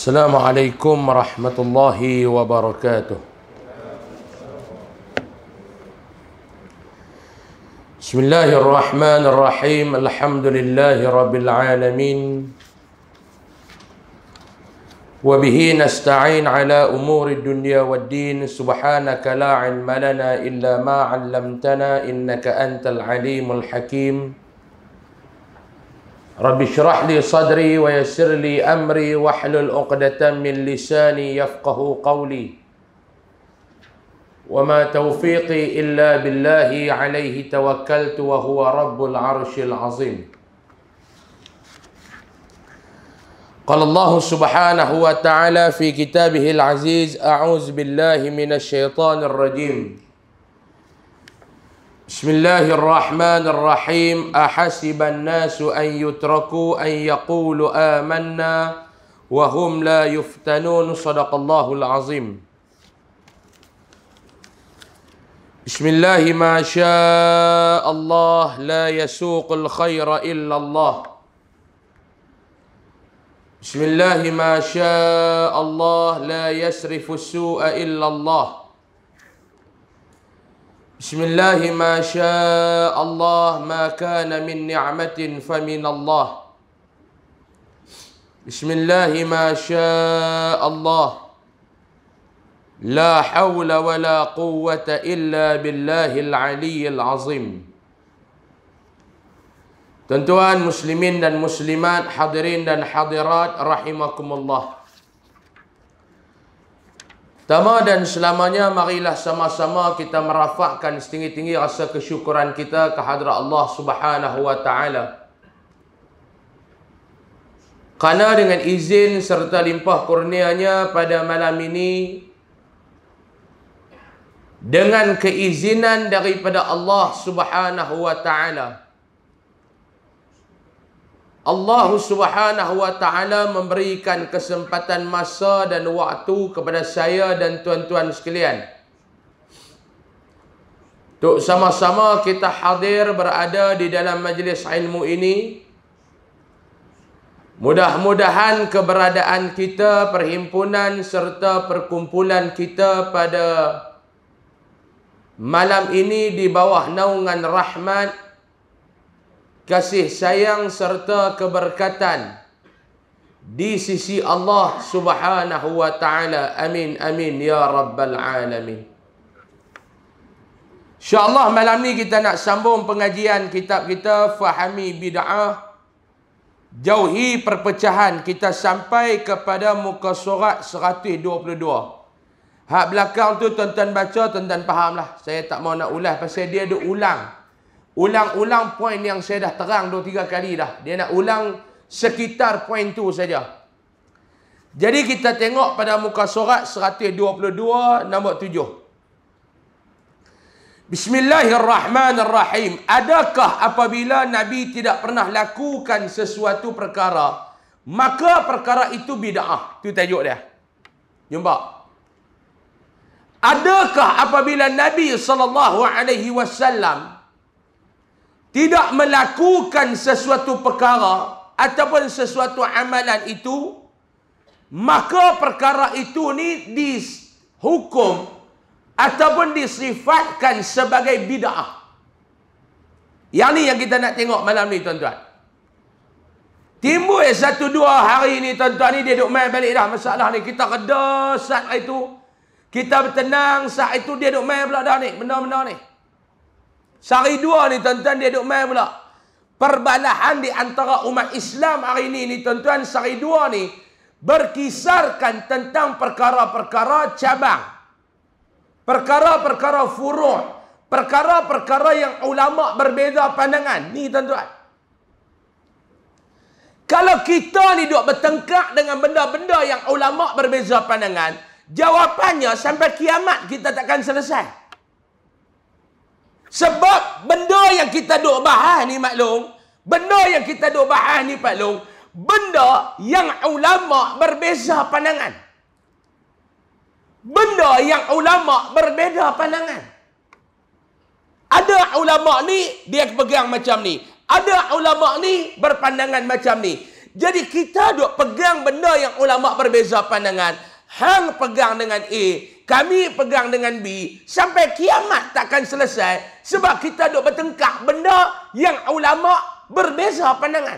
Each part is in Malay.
Assalamualaikum warahmatullahi wabarakatuh. Bismillahirrahmanirrahim. Alhamdulillahi rabbil alamin. Wa bihi nasta'in ala umuri dunya waddin. Subhanaka la ilma lana illa ma 'allamtana innaka antal alimul hakim. Rabbi syrah li sadri wa yassir li amri wahlul 'uqdatam min lisani yafqahu qawli. Wa ma taufiqi illa billahi alaihi tawakkaltu wa huwa rabbul 'arsyil 'azim. Qala Allah subhanahu wa ta'ala fi kitabihil aziz, a'udzu billahi minasy syaithanir rajim. Bismillahirrahmanirrahim. Ahasiban nasu an yutraku an yaqulu amanna wa hum la yuftanun. Shadaqallahul azim. Bismillahi ma syaa Allah la yasuqul khaira illa Allah. Bismillahi ma syaa Allah la yasrifus su'a illa Allah. Bismillahi ma syaa Allah ma kana min ni'matin famin Allah. Bismillahi ma syaa Allah la hawla wa la quwwata illa billahil aliyyil azim. Tuan-tuan muslimin dan muslimat, hadirin dan hadirat rahimakumullah. Pertama dan selamanya, marilah sama-sama kita merafakkan setinggi-tinggi rasa kesyukuran kita kehadrat Allah Subhanahu wa ta'ala. Kerana dengan izin serta limpah kurnianya pada malam ini, dengan keizinan daripada Allah Subhanahu wa ta'ala, Allah Subhanahu wa ta'ala memberikan kesempatan masa dan waktu kepada saya dan tuan-tuan sekalian untuk sama-sama kita hadir berada di dalam majlis ilmu ini. Mudah-mudahan keberadaan kita, perhimpunan serta perkumpulan kita pada malam ini di bawah naungan rahmat, kasih sayang serta keberkatan di sisi Allah Subhanahu wa ta'ala. Amin amin ya rabbal alamin. InsyaAllah malam ni kita nak sambung pengajian kitab kita Fahami Bid'ah, Jauhi Perpecahan. Kita sampai kepada muka surat 122. Hak belakang tu tuan-tuan baca, tuan-tuan faham lah. Saya tak mau nak ulas pasal dia ada ulang-ulang poin yang saya dah terang 2-3 kali dah. Dia nak ulang sekitar poin tu saja. Jadi kita tengok pada muka surat 122 nombor 7. Bismillahirrahmanirrahim. Adakah apabila Nabi tidak pernah lakukan sesuatu perkara, maka perkara itu bid'ah? Itu tajuk dia. Jumpa. Adakah apabila Nabi SAW tidak melakukan sesuatu perkara ataupun sesuatu amalan itu, maka perkara itu ni dihukum ataupun disifatkan sebagai bid'ah. Yang ni yang kita nak tengok malam ni tuan-tuan. Timbul 1-2 hari ni tuan-tuan ni dia duk main balik dah masalah ni. Kita reda saat itu, kita bertenang saat itu, dia duk main pula dah ni benda-benda ni. Sehari dua ni tuan-tuan dia duk main pula. Perbalahan di antara umat Islam hari ini tuan-tuan, sehari dua ni berkisarkan tentang perkara-perkara cabang, perkara-perkara furu', perkara-perkara yang ulama berbeza pandangan. Ni tuan-tuan, kalau kita ni duk bertengkar dengan benda-benda yang ulama berbeza pandangan, jawapannya sampai kiamat kita takkan selesai. Sebab benda yang kita duk bahas ni maklum, benda yang kita duk bahas ni maklum, benda yang ulama berbeza pandangan. Benda yang ulama berbeza pandangan. Ada ulama ni dia pegang macam ni, ada ulama ni berpandangan macam ni. Jadi kita duk pegang benda yang ulama berbeza pandangan. Hang pegang dengan A, kami pegang dengan B. Sampai kiamat takkan selesai. Sebab kita duk bertengkar benda yang ulama berbeza pandangan.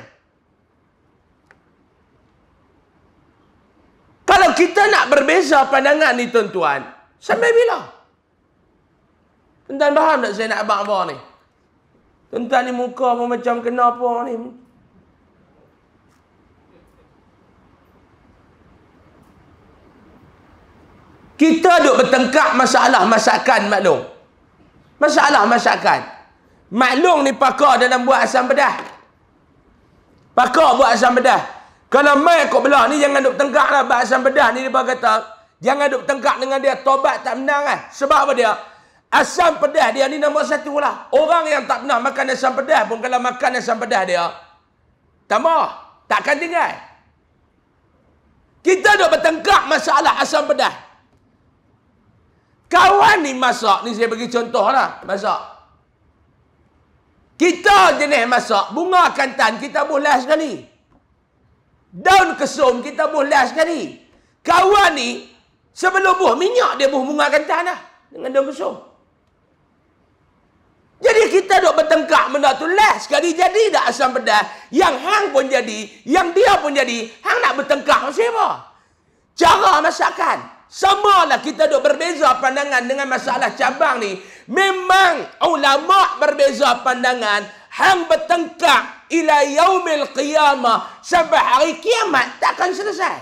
Kalau kita nak berbeza pandangan ni tuan-tuan, sampai bila? Tuan-tuan faham tak saya nak abang apa ni? Tuan-tuan ni muka pun macam kenapa ni? Kita duk bertengkar masalah masakan maklum. Masalah masakan. Maklum ni pakar dalam buat asam pedas. Pakar buat asam pedas. Kalau mai kau belah ni jangan duk bertengkar lah buat asam pedas ni, dia kata jangan duk bertengkar dengan dia, tobat tak menang lah. Sebab apa dia? Asam pedas dia ni nombor satu lah. Orang yang tak pernah makan asam pedas pun kalau makan asam pedas dia, tambah. Takkan tinggal. Kita duk bertengkar masalah asam pedas. Kawan ni masak, ni saya bagi contoh lah. Masak. Kita jenis masak, bunga kantan kita bulah sekali. Daun kesum kita bulah sekali. Kawan ni, sebelum buh minyak dia buh bunga kantan lah. Dengan daun kesum. Jadi kita duk bertengkar benda tu lah. Sekali jadi dah asam pedas. Yang hang pun jadi. Yang dia pun jadi. Hang nak bertengkar macam apa? Cara masakan. Sama lah kita duk berbeza pandangan dengan masalah cabang ni. Memang ulama berbeza pandangan. Hang bertengkar ila yaumil qiyamah. Sampai hari kiamat takkan selesai.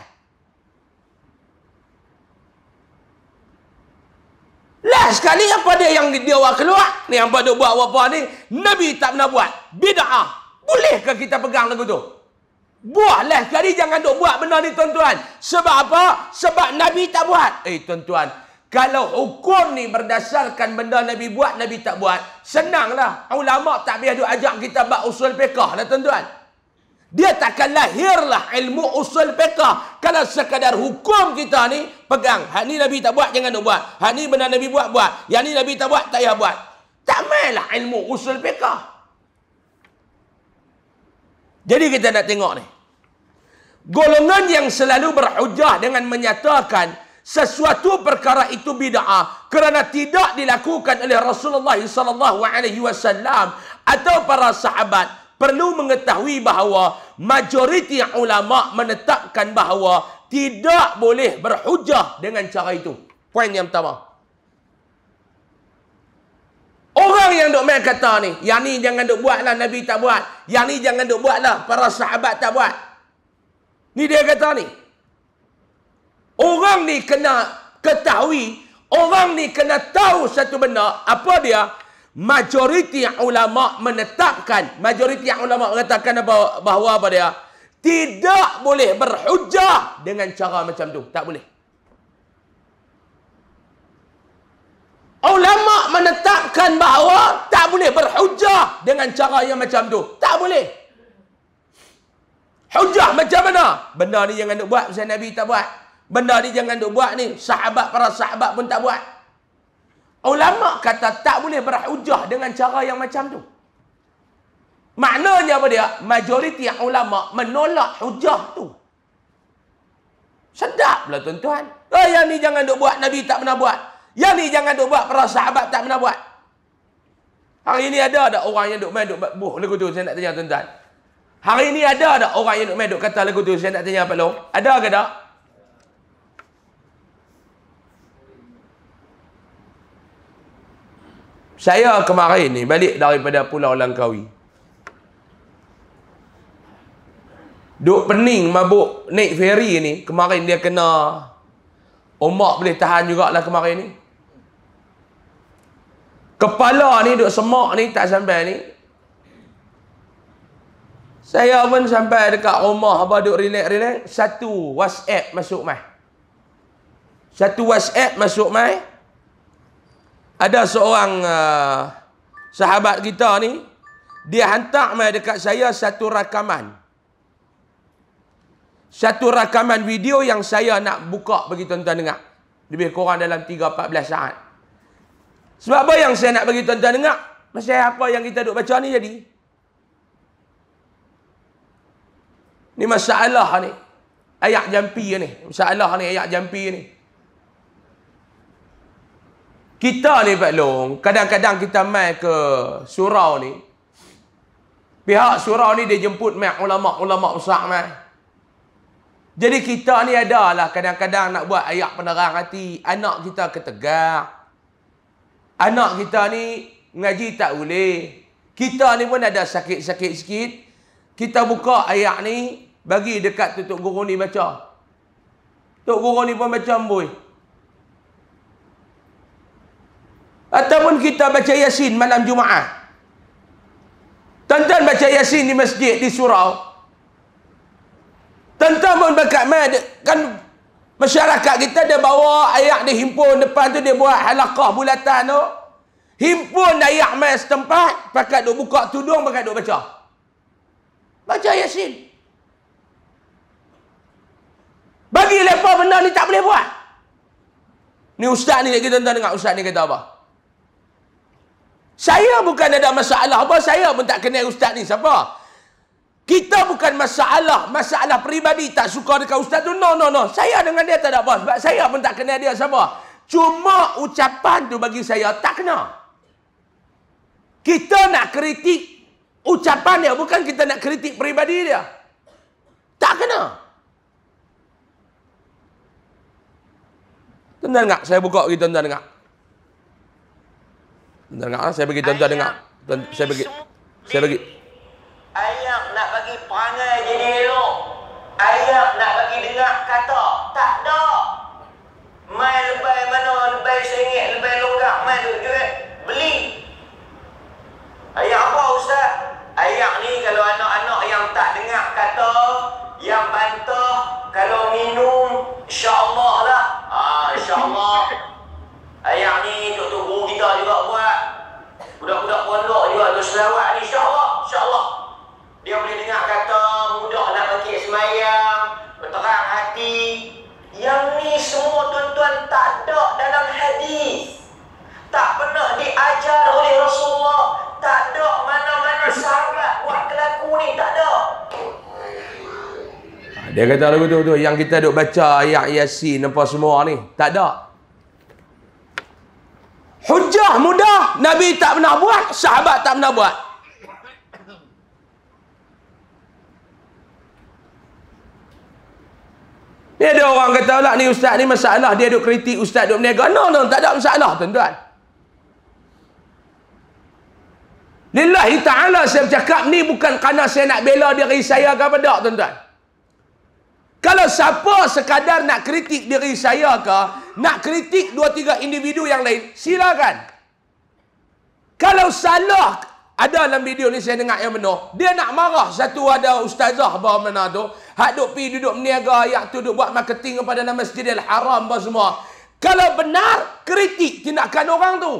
Lah sekali apa dia yang dia awak keluar? Ni apa dia buat apa ni? Nabi tak pernah buat. Bid'ah. Bolehkah kita pegang lagu tu? Buatlah sekali, jangan duk buat benda ni tuan-tuan. Sebab apa? Sebab Nabi tak buat. Tuan-tuan, kalau hukum ni berdasarkan benda Nabi buat, Nabi tak buat, senanglah. Ulama tak payah duk ajak kita bab usul fiqh lah tuan-tuan. Dia takkan lahirlah ilmu usul fiqh kalau sekadar hukum kita ni pegang. Hak ni Nabi tak buat, jangan duk buat. Hak ni benda Nabi buat, buat. Yang ni Nabi tak buat, tak payah buat. Tak mainlah ilmu usul fiqh. Jadi kita nak tengok ni. Golongan yang selalu berhujah dengan menyatakan sesuatu perkara itu bid'ah kerana tidak dilakukan oleh Rasulullah SAW atau para sahabat, perlu mengetahui bahawa majoriti ulama menetapkan bahawa tidak boleh berhujah dengan cara itu. Poin yang pertama. Orang yang duk main kata ni, yang ni jangan duk buatlah, Nabi tak buat. Yang ni jangan duk buatlah, para sahabat tak buat. Ni dia kata ni. Orang ni kena ketahui, orang ni kena tahu satu benda. Apa dia? Majoriti ulama menetapkan, majoriti ulama mengatakan apa, bahawa apa dia? Tidak boleh berhujah dengan cara macam tu. Tak boleh. Ulama menetapkan bahawa tak boleh berhujah dengan cara yang macam tu. Tak boleh. Hujah macam mana? Benda ni jangan duk buat, pasal Nabi tak buat. Benda ni jangan duk buat ni, sahabat, para sahabat pun tak buat. Ulama kata tak boleh berhujah dengan cara yang macam tu. Maknanya apa dia? Majoriti ulama menolak hujah tu. Sedaplah tuan-tuan. Yang ni jangan duk buat, Nabi tak pernah buat. Yang ni jangan duk buat, para sahabat tak pernah buat. Hari ini ada orang yang duk main duk buh lagu tu, saya nak tanya tuan-tuan. Hari ini ada orang yang duk main duk kata lagu tu, saya nak tanya Pak Long. Ada ke tak? Saya kemarin ni balik daripada Pulau Langkawi. Duk pening mabuk naik feri ni. Kemarin dia kena ombak boleh tahan jugalah kemarin ni. Kepala ni duk semak ni tak sampai ni. Saya pun sampai dekat rumah apa duk relax-relax. Satu WhatsApp masuk mai. Satu WhatsApp masuk mai. Ada seorang sahabat kita ni, dia hantar mai dekat saya satu rakaman. Satu rakaman video yang saya nak buka bagi tuan-tuan dengar. Lebih kurang dalam 3-14 saat. Sebab apa yang saya nak bagi tuan-tuan dengar? Pasal apa yang kita duk baca ni jadi. Ni masalah ni. Ayat jampi ni. Masalah ni ayat jampi ni. Kita ni Pak Long, kadang-kadang kita mai ke surau ni. Pihak surau ni dia jemput mai ulama-ulama besar mai. Jadi kita ni adalah kadang-kadang nak buat ayat penerang hati. Anak kita ketegar. Anak kita ni ngaji tak boleh. Kita ni pun ada sakit-sakit sikit. Kita buka ayat ni, bagi dekat Tok Guru ni baca. Tok Guru ni pun baca amboi. Ataupun kita baca Yasin malam Jumaat. Tuan-tuan baca Yasin di masjid, di surau. Tuan-tuan pun bakat mai, kan masyarakat kita dia bawa ayat dia himpun depan tu, dia buat halaqah bulatan tu. Himpun ayat mai setempat, pakat duk buka tudung, pakat duk baca. Baca Yasin. Bagi lepas benda ni tak boleh buat. Ni ustaz ni lagi tuan-tuan dengar ustaz ni kata apa? Saya bukan ada masalah apa, saya pun tak kenal ustaz ni siapa. Kita bukan masalah peribadi tak suka dekat ustaz tu. No. Saya dengan dia tak ada apa. Sebab saya pun tak kenal dia siapa. Cuma ucapan tu bagi saya tak kena. Kita nak kritik ucapan dia, bukan kita nak kritik peribadi dia. Tak kena. Tuan-tuan dengar, saya buka bagi tuan-tuan dengar. Tuan-tuan dengar, saya bagi tuan-tuan dengar. Saya bagi. Ayat nak bagi perangai jadi elok. Ayat nak bagi dengar kata. Tak ada. Mai lebay mana, lebay RM1, lebay lokak, mai duit beli. Ayat apa ustaz? Ayat ni kalau anak-anak yang tak dengar kata, yang bantah, kalau minum, insya-Allah lah. InsyaAllah. Ayat ni Tok Guru kita juga buat. Budak-budak pondok juga ada selawat ni, insya-Allah. Dia boleh dengar kata, mudah nak bagi semayang, berterang hati. Yang ni semua tuan-tuan tak ada dalam hadis. Tak pernah diajar oleh Rasulullah. Tak ada mana-mana sahabat buat kelaku ni, tak ada. Dia kata lagu tu, yang kita duk baca ayat Yasin apa semua ni, tak ada. Hujah mudah, Nabi tak pernah buat, sahabat tak pernah buat. Ni ada orang kata lah, ni ustaz ni masalah, dia duk kritik ustaz duk berniaga. No, tak ada masalah tuan-tuan. Lillahi ta'ala saya bercakap ni bukan kerana saya nak bela diri saya ke apa tak tuan-tuan. Kalau siapa sekadar nak kritik diri saya ke, nak kritik 2-3 individu yang lain, silakan. Kalau salah, ada dalam video ni saya dengar yang benar, dia nak marah satu ada ustazah apa mana tu, hak duk pi duduk meniaga ayat tu, duk buat marketing kepada nama Masjidil Haram apa semua. Kalau benar, kritik tindakan orang tu.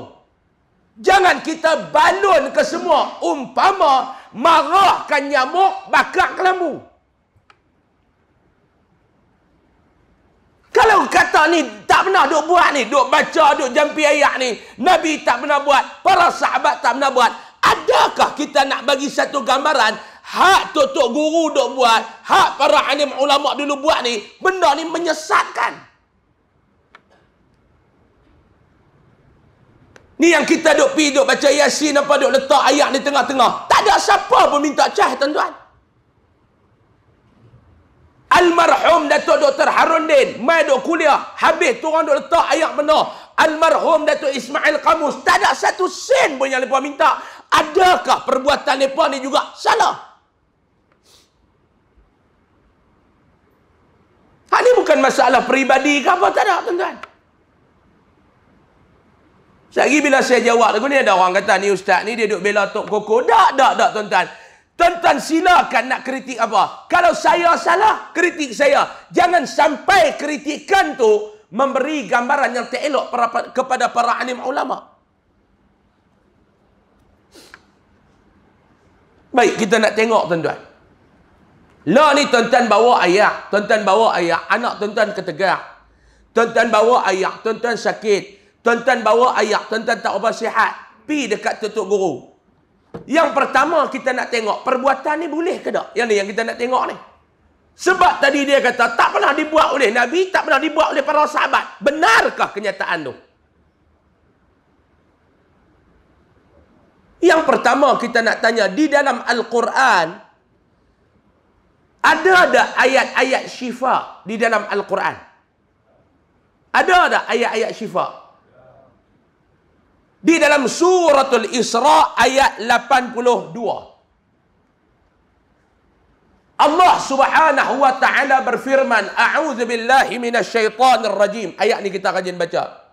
Jangan kita balun ke semua umpama marahkan nyamuk bakar kelambu. Kalau kata ni tak pernah duk buat ni, duk baca, duk jampi ayat ni, Nabi tak pernah buat, para sahabat tak pernah buat. Adakah kita nak bagi satu gambaran hak Tok Guru duk buat, hak para alim ulama dulu buat ni, benda ni menyesatkan. Ni yang kita duk pi duk baca Yasin apa duk letak ayat di tengah-tengah. Tak ada siapa pun minta cah tuan-tuan. Almarhum Datuk Dr. Harundin mai duk kuliah, habis tu orang duk letak ayat benar. Almarhum Datuk Ismail Qamus, tak ada satu sen pun yang mereka minta. Adakah perbuatan mereka ni juga salah? Hal ni bukan masalah peribadi ke apa, tak ada tuan-tuan. Lagi bila saya jawab lagu ni, ada orang kata ni ustaz ni dia duk bela Tok Koko. Tak tuan-tuan. Tuan-tuan silakan nak kritik apa. Kalau saya salah, kritik saya. Jangan sampai kritikan tu memberi gambaran yang tak elok kepada para alim ulama. Baik, kita nak tengok tuan-tuan. Lah ni tuan-tuan bawa ayat. Tuan-tuan bawa ayat. Anak tuan-tuan ketegar. Tuan-tuan bawa ayat. Tuan-tuan sakit. Tuan-tuan bawa ayat, tuan-tuan tak apa sihat, pi dekat Tok Guru. Yang pertama kita nak tengok, perbuatan ni boleh ke tak? Yang ni yang kita nak tengok ni. Sebab tadi dia kata, tak pernah dibuat oleh Nabi, tak pernah dibuat oleh para sahabat. Benarkah kenyataan tu? Yang pertama kita nak tanya, di dalam Al-Quran, ada ayat-ayat syifa di dalam Al-Quran? Ada ayat-ayat syifa? Di dalam suratul Isra ayat 82. Allah Subhanahu wa taala berfirman, a'udzu billahi minasyaitonir rajim. Ayat ni kita kajian baca.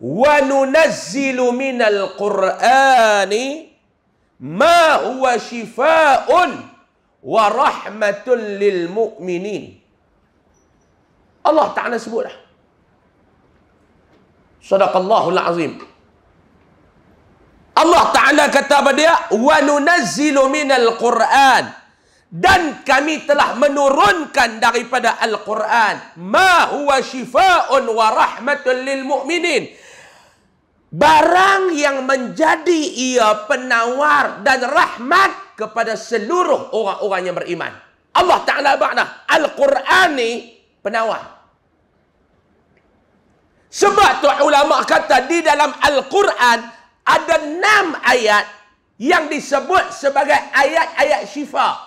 Wa nunazzilu minal qur'ani ma huwa shifaa'un wa rahmatun lil mu'minin. Allah Taala sebutlah. Sadaqallahul azim. Allah Taala kata pada dia, wa nunazzilu minal qur'an, dan kami telah menurunkan daripada Al-Quran ma huwa shifaa'un wa rahmatun lil mu'minin, barang yang menjadi ia penawar dan rahmat kepada seluruh orang-orang yang beriman. Allah Ta'ala makna Al-Quran ni penawar. Sebab tu ulama kata di dalam Al-Quran ada 6 ayat yang disebut sebagai ayat-ayat syifa.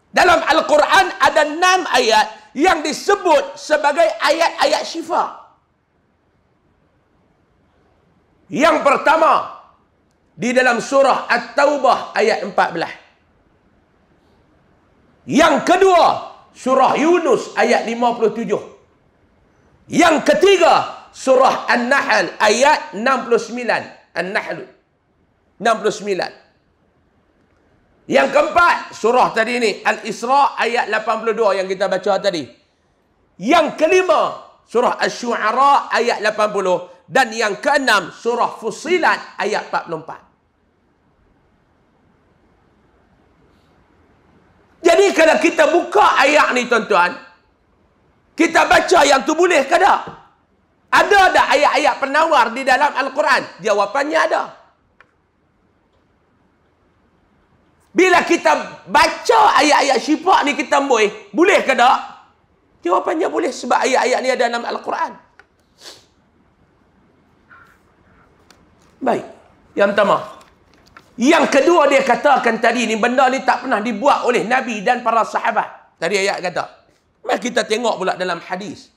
Dalam Al-Quran ada 6 ayat yang disebut sebagai ayat-ayat syifa. Yang pertama, di dalam surah At-Taubah ayat 14. Yang kedua, surah Yunus ayat 57. Yang ketiga, surah An-Nahl ayat 69. An-Nahl 69. Yang keempat, surah tadi ni, Al-Isra ayat 82 yang kita baca tadi. Yang kelima, surah Asy-Syu'ara ayat 80. Dan yang keenam, surah Fussilat ayat 44. Jadi kalau kita buka ayat ni tuan-tuan, kita baca yang tu boleh ke tak? Ada tak ayat-ayat penawar di dalam Al-Quran? Jawapannya ada. Bila kita baca ayat-ayat syifa ni kita boleh ke tak? Jawapannya boleh, sebab ayat-ayat ni ada dalam Al-Quran. Baik. Yang pertama. Yang kedua dia katakan tadi ni, benda ni tak pernah dibuat oleh Nabi dan para sahabat. Tadi ayat kata. Mari kita tengok pula dalam hadis.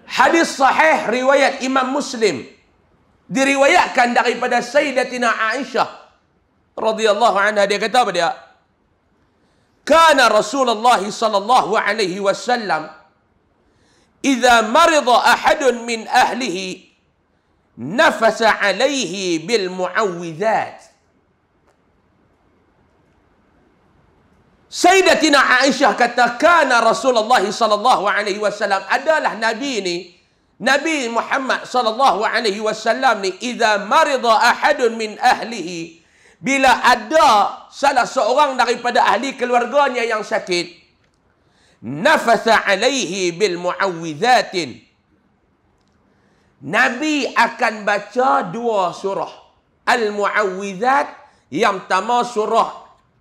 Hadis sahih riwayat Imam Muslim. Diriwayatkan daripada Sayyidatina Aisyah radhiyallahu anha, dia kata apa dia? Kana Rasulullah sallallahu alaihi wasallam idza marida ahadun min ahlihi nafasa alaihi bil muawwidzat. Sayyidatina Aisyah kata, kana Rasulullah sallallahu alaihi wasallam, adalah Nabi ni, Nabi Muhammad sallallahu alaihi wasallam ni, idza marida ahadun min ahlihi, bila ada salah seorang daripada ahli keluarganya yang sakit, nafasa alaihi bil muawwidzatin, Nabi akan baca 2 surah Al-Muawwidzat. Yang pertama surah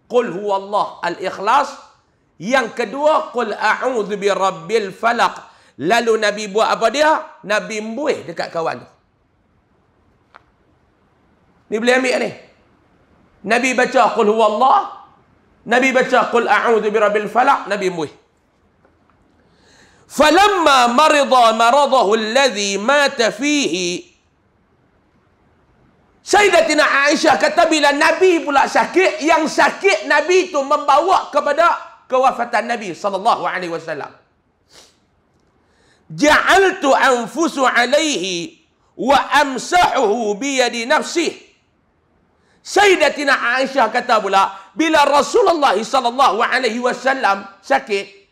Qul huwallah Al-Ikhlas, yang kedua Qul a'udzu birabbil falaq. Lalu Nabi buat apa dia? Nabi embuih dekat kawan tu. Ni boleh ambil ni. Nabi baca Qul huwallah, Nabi baca Qul a'udzu birabbil falaq, Nabi embuih. Falamma marida maradahu alladhi mata fihi, Sayyidatina Aisyah kata, bila Nabi pula sakit, yang sakit Nabi itu membawa kepada kewafatan Nabi sallallahu alaihi wasallam. Ja'altu anfusu alaihi wa amsahuhu bi yadi nafsihi. Sayyidatina Aisyah kata pula, bila Rasulullah sallallahu alaihi wasallam sakit,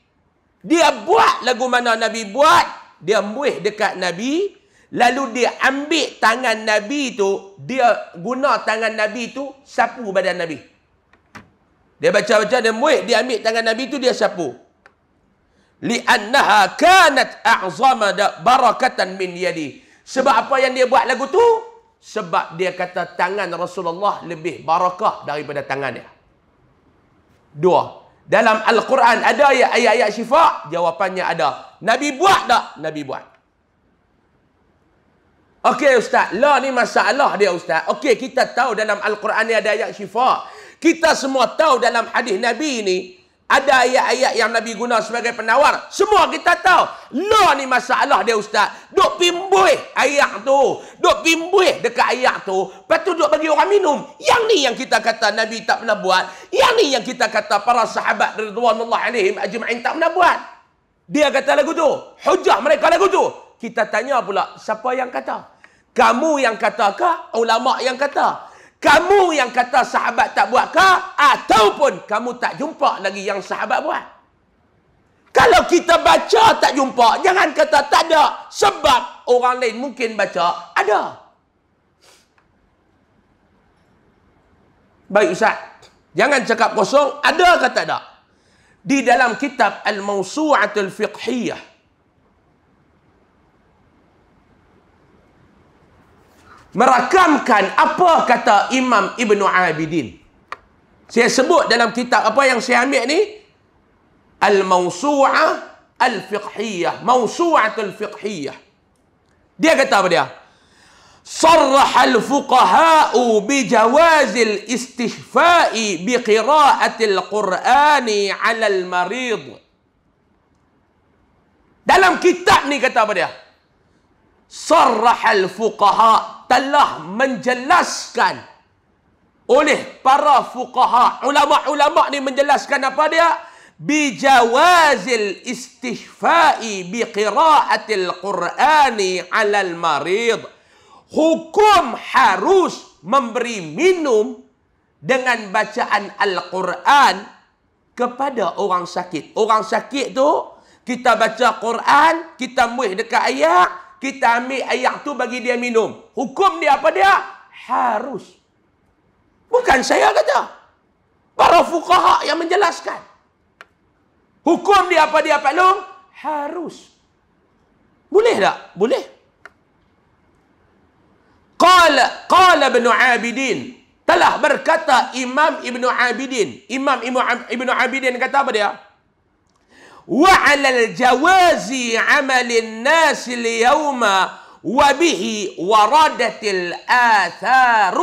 dia buat lagu mana Nabi buat, dia embuih dekat Nabi. Lalu dia ambil tangan Nabi tu, dia guna tangan Nabi tu sapu badan Nabi. Dia baca-baca, dia muih, dia ambil tangan Nabi tu, dia sapu. Li'annaha kanat a'zama barakatan min yadi. Sebab apa yang dia buat lagu tu? Sebab dia kata tangan Rasulullah lebih barakah daripada tangan dia. Dua. Dalam Al-Quran ada ayat-ayat syifa? Jawapannya ada. Nabi buat tak? Nabi buat. Okey Ustaz, lah ni masalah dia Ustaz. Okey, kita tahu dalam Al-Quran ni ada ayat syifa. Kita semua tahu dalam hadis Nabi ni ada ayat-ayat yang Nabi guna sebagai penawar. Semua kita tahu. Lah ni masalah dia Ustaz. Duk pimbuih ayat tu. Duk pimbuih dekat ayat tu. Lepas tu duk bagi orang minum. Yang ni yang kita kata Nabi tak pernah buat. Yang ni yang kita kata para sahabat ridwanullah alaihim ajma'in tak pernah buat. Dia kata lagu tu. Hujah mereka lagu tu. Kita tanya pula, siapa yang kata? Kamu yang kata ke? Ulama yang kata? Kamu yang kata sahabat tak buat ke? Ataupun kamu tak jumpa lagi yang sahabat buat? Kalau kita baca tak jumpa, jangan kata tak ada. Sebab orang lain mungkin baca, ada. Baik Ustaz, jangan cakap kosong, ada ke tak ada? Di dalam kitab Al-Mawsu'atul Fiqhiyah, merakamkan apa kata Imam Ibn Abidin. Saya sebut dalam kitab apa yang saya ambil ni, Al-Mawsu'ah Al-Fiqhiyah, Mawsu'atul Fiqhiyah. Dia kata apa dia? Sarraha al-fuqaha'u bijawazil istihfa'i biqira'atil Qur'ani 'ala al-marid. Dalam kitab ni kata apa dia? Sarraha al-fuqaha', telah menjelaskan oleh para fuqaha, ulama-ulama ni menjelaskan apa dia? Bijawazil istihfa'i biqira'atil Qur'ani 'alal marid. Hukum harus memberi minum dengan bacaan Al-Quran kepada orang sakit. Orang sakit tu, kita baca Quran, kita muih dekat ayat, kita ambil ayat tu bagi dia minum. Hukum dia apa dia? Harus. Bukan saya kata. Para fuqaha yang menjelaskan. Hukum dia apa dia Pak Long? Harus. Boleh tak? Boleh. Qala Ibn Abidin. Telah berkata Imam Ibn Abidin. Imam Ibn Abidin kata apa dia? وعلى الجواز عمل الناس اليوم وبه وردت الآثار.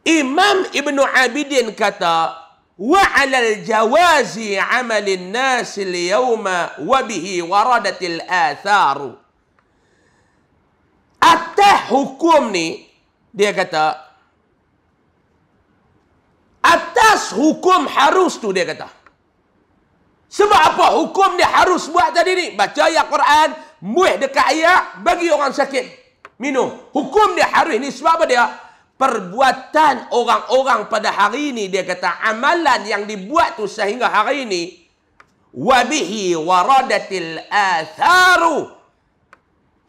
Imam Ibn Abidin kata وعلى الجواز عمل الناس اليوم وبه وردت الآثار. Atas hukum ni, dia kata atas hukum harus tu, dia kata. Sebab apa? Hukum dia harus buat tadi ni. Baca ayat Quran, muih dekat ayat, bagi orang sakit minum. Hukum dia harus ni sebab apa dia? Perbuatan orang-orang pada hari ini, dia kata amalan yang dibuat tu sehingga hari ini, wabihi waradatil atharu.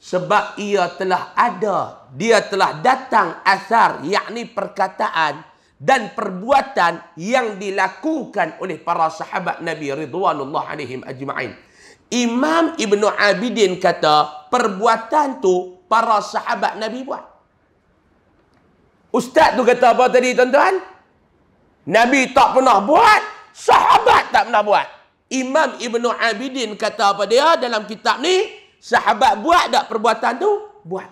Sebab ia telah ada, dia telah datang asar, yakni perkataan dan perbuatan yang dilakukan oleh para sahabat Nabi ridwanullah alaihim ajma'in. Imam Ibn Abidin kata perbuatan tu para sahabat Nabi buat. Ustaz tu kata apa tadi tuan-tuan? Nabi tak pernah buat, sahabat tak pernah buat. Imam Ibn Abidin kata apa dia dalam kitab ni? Sahabat buat tak perbuatan tu? Buat.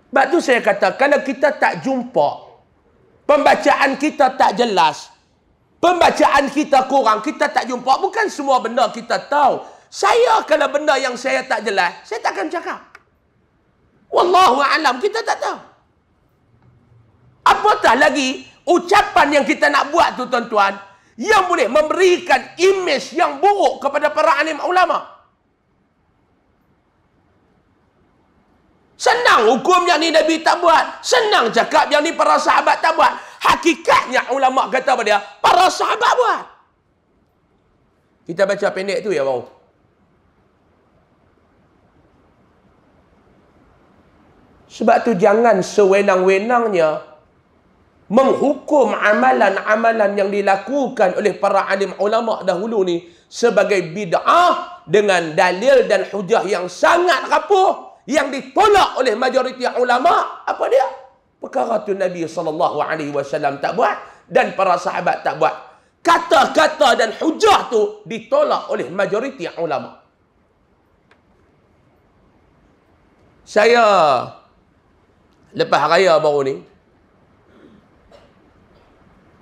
Sebab tu saya kata, kalau kita tak jumpa, pembacaan kita tak jelas, pembacaan kita kurang, kita tak jumpa, bukan semua benda kita tahu. Saya kalau benda yang saya tak jelas, saya takkan cakap. Wallahu a'lam, kita tak tahu. Apatah lagi, ucapan yang kita nak buat tu tuan-tuan, yang boleh memberikan imej yang buruk kepada para alim ulama. Senang hukum yang ni Nabi tak buat. Senang cakap yang ni para sahabat tak buat. Hakikatnya ulama kata apa dia? Para sahabat buat. Kita baca pendek tu ya bau. Sebab tu jangan sewenang-wenangnya menghukum amalan-amalan yang dilakukan oleh para alim ulama dahulu ni sebagai bid'ah dengan dalil dan hujah yang sangat rapuh, yang ditolak oleh majoriti ulama. Apa dia? Perkara tu Nabi SAW tak buat dan para sahabat tak buat. Kata-kata dan hujah tu ditolak oleh majoriti ulama. Saya lepas raya baru ni,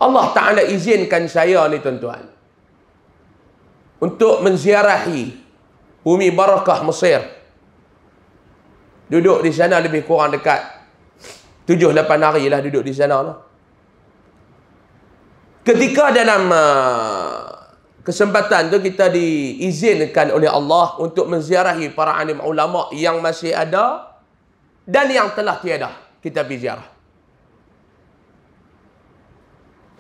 Allah Ta'ala izinkan saya ni tuan-tuan untuk menziarahi bumi barakah Mesir. Duduk di sana lebih kurang dekat 7-8 hari lah duduk di sana lah. Ketika dalam kesempatan tu kita diizinkan oleh Allah untuk menziarahi para alim ulama yang masih ada dan yang telah tiada. Kita pergi ziarah.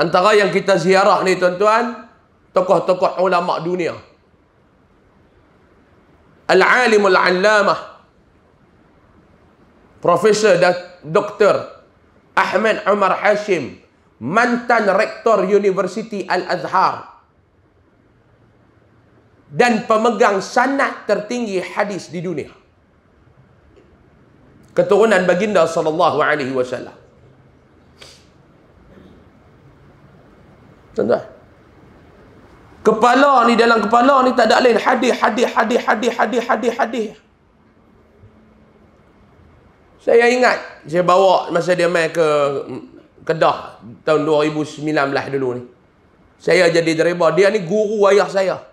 Antara yang kita ziarah ni tuan-tuan, tokoh-tokoh ulama dunia. Al-alimul allamah Profesor Dr. Ahmad Umar Hashim, mantan rektor Universiti Al-Azhar dan pemegang sanad tertinggi hadis di dunia. Keturunan baginda sallallahu alaihi wasallam. Tuan-tuan, kepala ni, dalam kepala ni tak ada lain hadis. Saya ingat saya bawa masa dia main ke Kedah tahun 2019 dulu ni. Saya jadi driver. Dia ni guru ayah saya.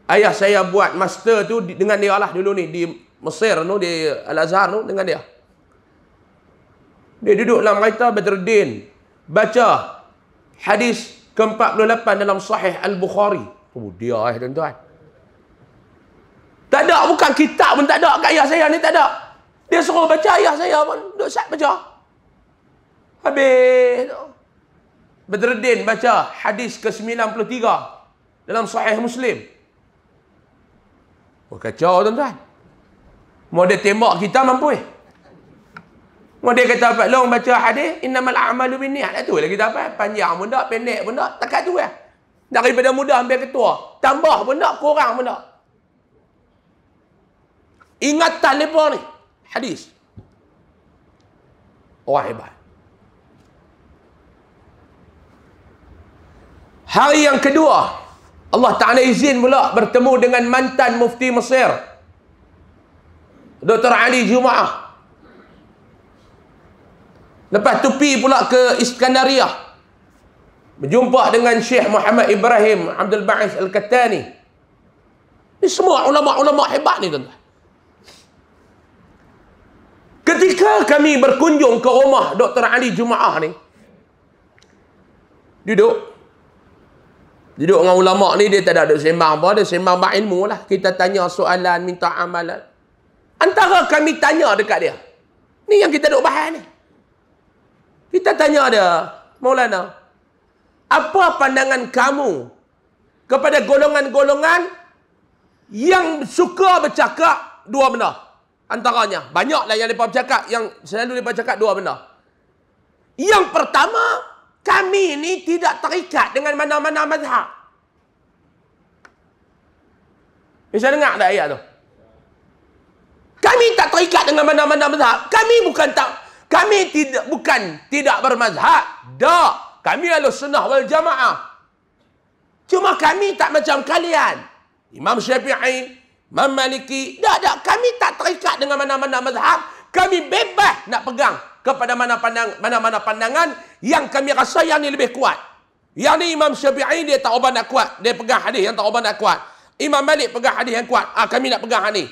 Ayah saya buat master tu dengan dia lah dulu ni di Mesir tu, di Al-Azhar tu dengan dia. Dia duduk dalam kereta Badruddin baca hadis ke-48 dalam Sahih Al-Bukhari. Oh, dia tuan-tuan. Tak ada, bukan kitab pun tak ada kat ayah saya ni, tak ada. Dia suruh baca, ayah saya pun duduk sat baca. Habis Badruddin baca hadis ke-93 dalam Sahih Muslim. Oh, kacau tuan-tuan. Mau dia tembak kita mampu Mau dia kata apa? Long baca hadis innamal a'malu binniyat. Itu lagi tak apa. Panjang pun tak, pendek pun tak. Takat tu kan. Daripada muda ambil ketua. Tambah pun tak, kurang pun tak. Ingatan mereka ni. Hadis. Orang hebat. Hari yang kedua, Allah Ta'ala izin pula bertemu dengan mantan mufti Mesir, Dr. Ali Jum'ah. Lepas tu pergi pula ke Iskandariah, berjumpa dengan Syekh Muhammad Ibrahim Abdul Ba'is Al-Kattani. Ini semua ulama-ulama hebat ni tuan-tuan. Ketika kami berkunjung ke rumah Dr. Ali Jum'ah ni, duduk dengan ulama ni, dia tak ada sembang apa, dia sembang bab ilmu lah. Kita tanya soalan, minta amalan. Antara kami tanya dekat dia, ni yang kita duk bahas ni. Kita tanya dia, Maulana, apa pandangan kamu kepada golongan-golongan yang suka bercakap dua benda? Antaranya, banyaklah yang mereka bercakap, yang selalu mereka cakap dua benda. Yang pertama, kami ni tidak terikat dengan mana-mana mazhab. Bisa dengar tak ayat tu? Kami tak terikat dengan mana-mana mazhab. Kami tidak bermazhab. Dah, kami Ahlussunnah wal Jamaah. Cuma kami tak macam kalian. Imam Syafi'i, Imam Maliki. Tak, kami tak terikat dengan mana-mana mazhab. Kami bebas nak pegang kepada mana-mana pandangan yang kami rasa yang ni lebih kuat. Yang ni Imam Syafi'i dia tak ubah nak kuat, dia pegang hadis yang tak ubah nak kuat. Imam Malik pegang hadis yang kuat, kami nak pegang hadis.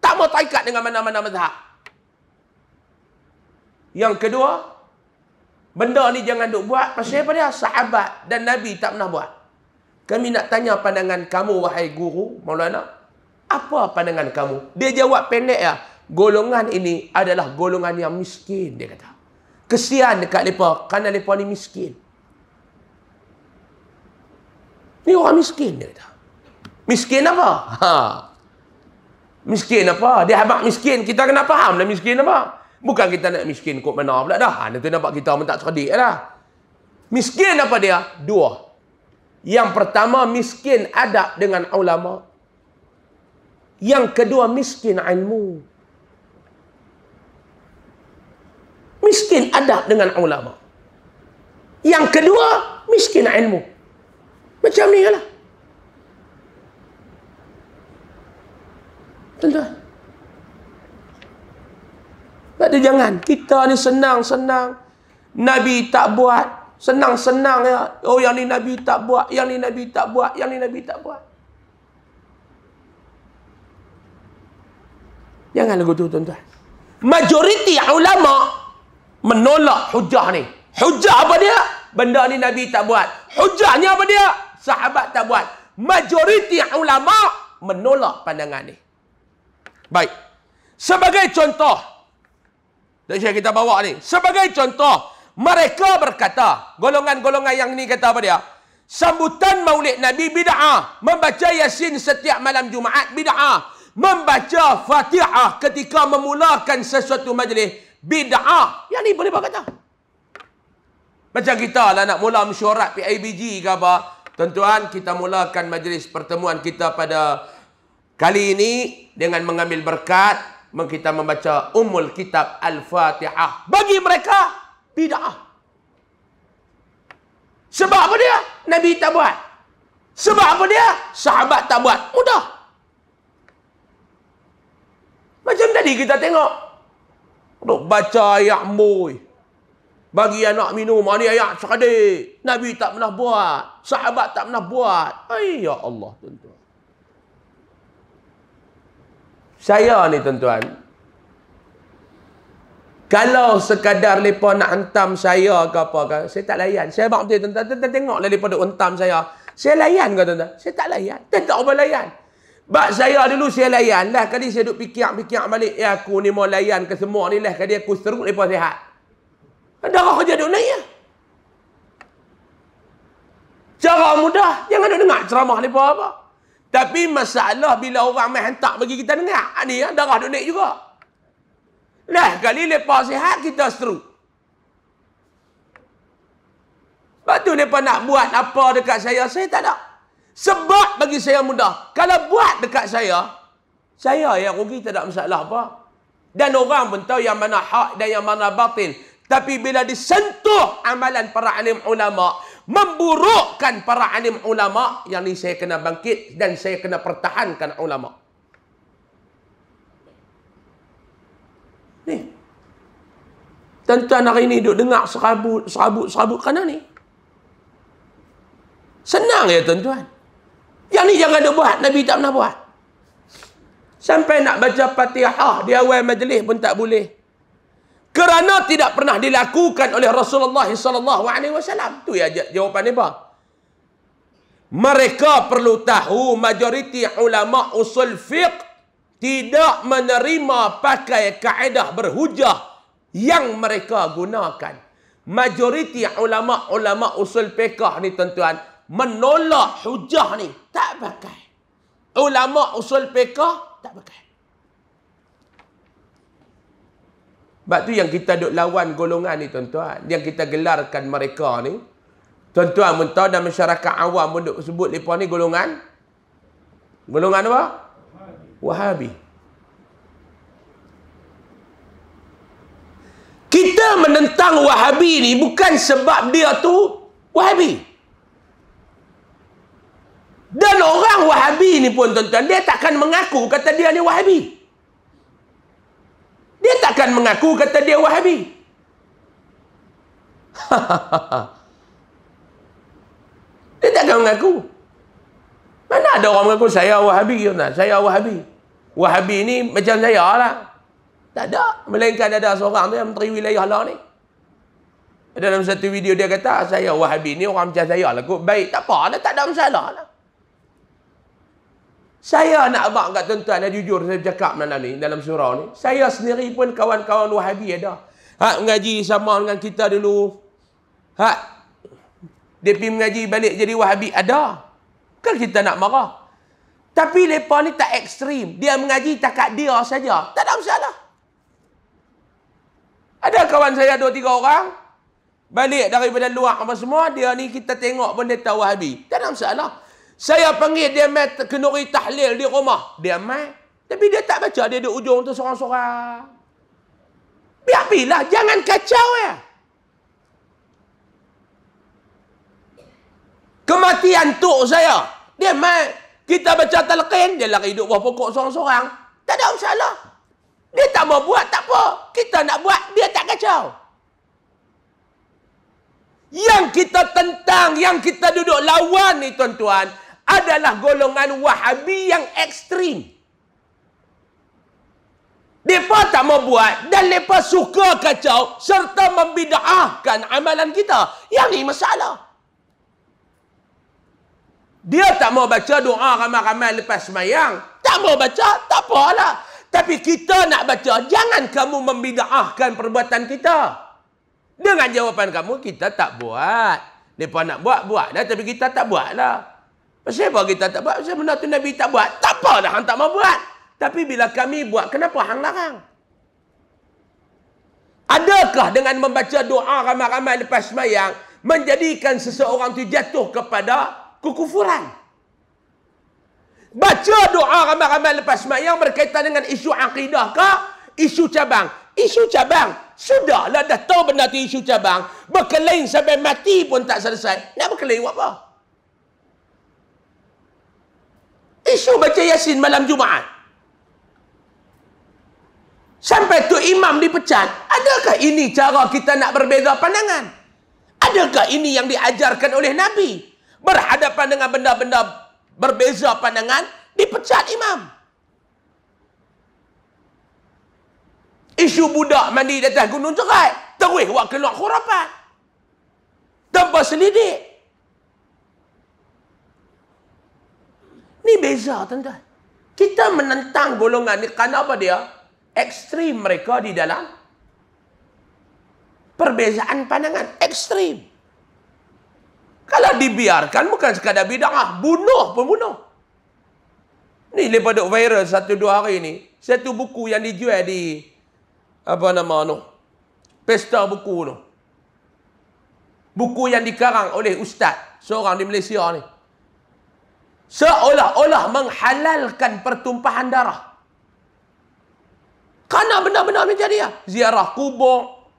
Tak mau terikat dengan mana-mana mazhab. Yang kedua, benda ni jangan duk buat pasal apa dia? Sahabat dan Nabi tak pernah buat. Kami nak tanya pandangan kamu wahai guru Maulana. Apa pandangan kamu? Dia jawab pendek ya. Golongan ini adalah golongan yang miskin, dia kata. Kesian dekat mereka kerana mereka ni miskin. Ni orang miskin, dia kata. Miskin apa? Miskin apa? Dia habaq miskin, kita kena faham lah miskin apa. Bukan kita nak miskin kot mana pula dah. Nanti nampak kita pun tak cerdik lah. Miskin apa dia? Dua. Yang pertama, miskin adab dengan ulama. Yang kedua, miskin ilmu. miskin adab dengan ulama. Yang kedua, miskin ilmu. Macam ni lah. Tuan-tuan. Tak ada jangan. Kita ni senang-senang. Nabi tak buat. Senang-senang ya. Oh, yang ni Nabi tak buat. Yang ni Nabi tak buat. Yang ni Nabi tak buat. Jangan lagu tu, tuan-tuan. Majoriti ulama menolak hujah ni. Hujah apa dia? Benda ni Nabi tak buat. Hujahnya apa dia? Sahabat tak buat. Majoriti ulama menolak pandangan ni. Baik. Sebagai contoh, dah kita bawa ni. Sebagai contoh, mereka berkata, golongan-golongan yang ni kata apa dia? Sambutan Maulid Nabi bid'ah. Membaca Yasin setiap malam Jumaat bid'ah. Membaca Fatihah ketika memulakan sesuatu majlis bid'ah. Yang ni boleh berkata. Macam kita lah nak mula mesyuarat PIBG ke apa. Tuan-tuan, kita mulakan majlis pertemuan kita pada kali ini dengan mengambil berkat. Kita membaca Ummul Kitab Al-Fatihah. Bagi mereka, bid'ah. Sebab apa dia? Nabi tak buat. Sebab apa dia? Sahabat tak buat. Mudah. Macam tadi kita tengok. Duk baca ayat boy. Bagi anak minum, ni ayat sekadik. Nabi tak pernah buat. Sahabat tak pernah buat. Ay, ya Allah, tuan-tuan. Saya ni, tuan-tuan. Kalau sekadar mereka nak hentam saya ke apa ke, saya tak layan. Saya abang betul, tuan-tuan. Tuan-tuan tengoklah mereka duk hentam saya. Saya layan ke, tuan-tuan? Saya tak layan. Tak apa layan. Bak saya dulu saya layan lah. Kali saya duk fikir balik. Ya, aku ni mau layan ke semua ni lah. Kali aku seruk mereka sihat. Darah kerja duk naik ya. Cara mudah. Jangan duk dengar ceramah mereka apa. Tapi masalah bila orang main hantar bagi kita dengar. Ni ya, darah duk naik juga. Lah, kali mereka sihat, kita seruk. Lepas tu mereka nak buat apa dekat saya tak ada. Sebab bagi saya mudah. Kalau buat dekat saya yang rugi tak ada masalah apa. Dan orang pun tahu yang mana hak dan yang mana batil. Tapi bila disentuh amalan para alim ulama, memburukkan para alim ulama, yang ni saya kena bangkit dan saya kena pertahankan ulama. Ni. Tuan-tuan hari ni duk dengar serabut kerana ni. Senang ya, tuan-tuan. Yang ni jangan dia buat. Nabi tak pernah buat. Sampai nak baca Fatihah di awal majlis pun tak boleh. Kerana tidak pernah dilakukan oleh Rasulullah SAW. Tu ya jawapan apa? Mereka perlu tahu majoriti ulama usul fiqh tidak menerima pakai kaedah berhujah yang mereka gunakan. Majoriti ulama usul fiqh ni, tuan-tuan, menolak hujah ni. Tak pakai. Ulama usul fiqh tak pakai. Sebab tu yang kita duk lawan golongan ni, tuan-tuan. Yang kita gelarkan mereka ni. Tuan-tuan pun tahu dan masyarakat awam pun duk sebut mereka ni golongan. Golongan apa? Wahabi. Kita menentang Wahabi ni bukan sebab dia tu Wahabi. Dan orang Wahabi ni pun, tuan-tuan, dia takkan mengaku kata dia ni Wahabi. Dia takkan mengaku kata dia Wahabi. Dia takkan mengaku. Mana ada orang mengaku saya Wahabi, tuan-tuan? Saya Wahabi. Wahabi ni macam saya lah. Tak ada. Melainkan ada seorang tu yang Menteri Wilayah lah ni. Dalam satu video dia kata, saya Wahabi ni orang macam saya lah. Baik, tak apa lah. Tak ada masalah lah. Saya nak abang kat tuan-tuan, dah jujur saya bercakap ni dalam surau ni. Saya sendiri pun kawan-kawan Wahabi ada. Hak mengaji sama dengan kita dulu. Hak dia pergi mengaji balik jadi Wahabi ada. Kan kita nak marah. Tapi mereka ni tak ekstrim. Dia mengaji takat dia saja. Tak ada masalah. Ada kawan saya 2-3 orang. Balik daripada luar apa semua. Dia ni kita tengok pun dia tahu Wahabi. Tak ada masalah. Saya panggil dia main kenduri tahlil di rumah. Dia main. Tapi dia tak baca. Dia di ujung tu sorang-sorang. Biar Tapi lah jangan kacau ya. Kematian tok saya. Dia mai kita baca talqin, dia lagi hidup bawah pokok seorang-seorang. Tak ada masalah. Dia tak mau buat, tak apa. Kita nak buat, dia tak kacau. Yang kita tentang, yang kita duduk lawan ni tuan-tuan, adalah golongan Wahabi yang ekstrim. Mereka tak mau buat dan mereka suka kacau serta membida'ahkan amalan kita. Yang ni masalah. Dia tak mau baca doa ramai-ramai lepas semayang. Tak mau baca, tak apalah. Tapi kita nak baca, jangan kamu membida'ahkan perbuatan kita. Dengan jawapan kamu, kita tak buat. Mereka nak buat, buatlah. Tapi kita tak buatlah. Pasal apa kita tak buat? Pasal benda tu Nabi tak buat. Tak apa dah, hang tak mau buat. Tapi bila kami buat, kenapa hang larang? Adakah dengan membaca doa ramai-ramai lepas semayang menjadikan seseorang itu jatuh kepada kekufuran? Baca doa ramai-ramai lepas semayang berkaitan dengan isu akidah ke isu cabang? Isu cabang. Sudahlah, dah tahu benda tu isu cabang. Berkelain sampai mati pun tak selesai. Nak berkelain buat apa? Isu baca Yasin malam Jumaat. Sampai tu imam dipecat. Adakah ini cara kita nak berbeza pandangan? Adakah ini yang diajarkan oleh Nabi? Berhadapan dengan benda-benda berbeza pandangan, dipecat imam. Isu budak mandi di atas gunung cerai, terus buat keluar khurafat. Tanpa selidik. Ni beza tuan-tuan. Kita menentang golongan ni kerana apa dia? Ekstrim mereka di dalam perbezaan pandangan. Ekstrim. Kalau dibiarkan bukan sekadar bid'ah, bunuh pun bunuh. Ni lepas duk viral 1-2 hari ni, satu buku yang dijual di apa nama tu? Pesta buku tu. Buku yang dikarang oleh ustaz seorang di Malaysia ni. Seolah-olah menghalalkan pertumpahan darah. Kerana benda-benda macam dia. Ziarah kubur.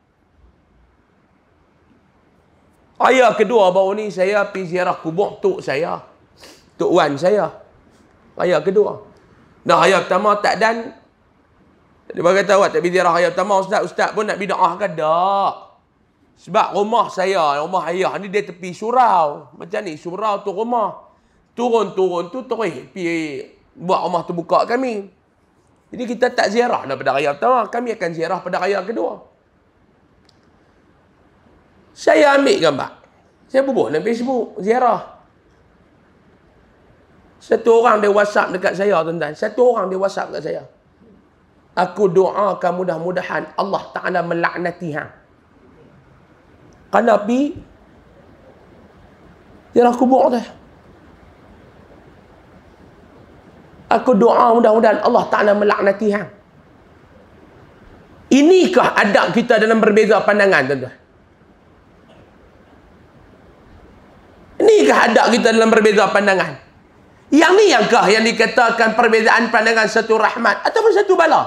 Ayah kedua baru ni saya pergi ziarah kubur tok saya. Tok Wan saya. Ayah kedua. Dah ayah pertama tak dan. Dia berkata awak tak pergi ziarah ayah pertama ustaz pun nak bida'ah ke? Tak. Sebab rumah saya, rumah ayah ni dia tepi surau. Macam ni, surau tu rumah. Turun-turun tu terus pergi buat rumah tu buka kami. Jadi kita tak ziarah dah pada raya pertama. Kami akan ziarah pada raya kedua. Saya ambil gambar. Saya bubuh dalam Facebook. Ziarah. Satu orang dia WhatsApp dekat saya tuan-tuan. Satu orang dia WhatsApp dekat saya. Aku doakan mudah-mudahan Allah Ta'ala melaknati hang. Kerana pergi ziarah kubur tu. Aku doa mudah-mudahan Allah Ta'ala melaknati hang. Inikah adab kita dalam berbeza pandangan, tuan-tuan? Inikah adab kita dalam berbeza pandangan? Yang ni yangkah yang dikatakan perbezaan pandangan satu rahmat ataupun satu bala?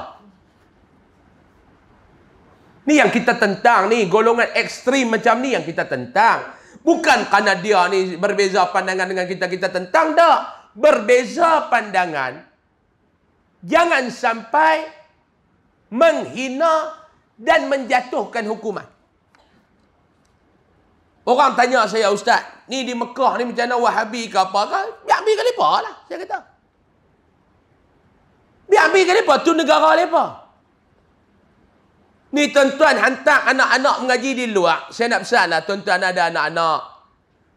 Ni yang kita tentang ni, golongan ekstrim macam ni yang kita tentang. Bukan kerana dia ni berbeza pandangan dengan kita tentang, tak. Berbeza pandangan, jangan sampai menghina dan menjatuhkan hukuman. Orang tanya saya, ustaz, ni di Mekah ni macam mana Wahabi ke apa ke? Biar ambil ke mereka lah, saya kata. Biar ambil ke mereka, tu negara mereka. Ni tuan-tuan hantar anak-anak mengaji di luar. Saya nak pesan lah, tuan-tuan ada anak-anak.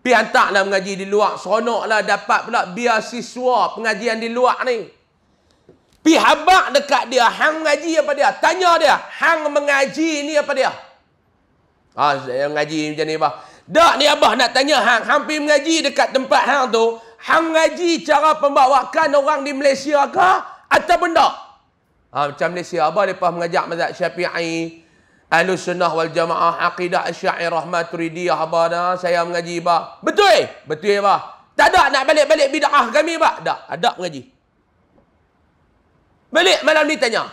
Pergi hantarlah mengaji di luar. Seronoklah dapat pula biasiswa pengajian di luar ni. Pergi habak dekat dia. Hang mengaji apa dia? Tanya dia. Hang mengaji ni apa dia? Saya mengaji macam ni bah. Tak ni abah nak tanya hang. Hang pergi mengaji dekat tempat hang tu. Hang mengaji cara pembawakan orang di Malaysia ke? Ataupun tak? Macam Malaysia. Abah mereka mengajak mazhab Syafi'i. Ahlus Sunnah wal Jamaah, Aqidah Asy'ariyah Maturidiyah abah dah. Saya mengaji bah. Betul? Betul bah. Tak ada nak balik-balik bid'ah kami bah. Tak, ada mengaji. Balik malam ni tanya.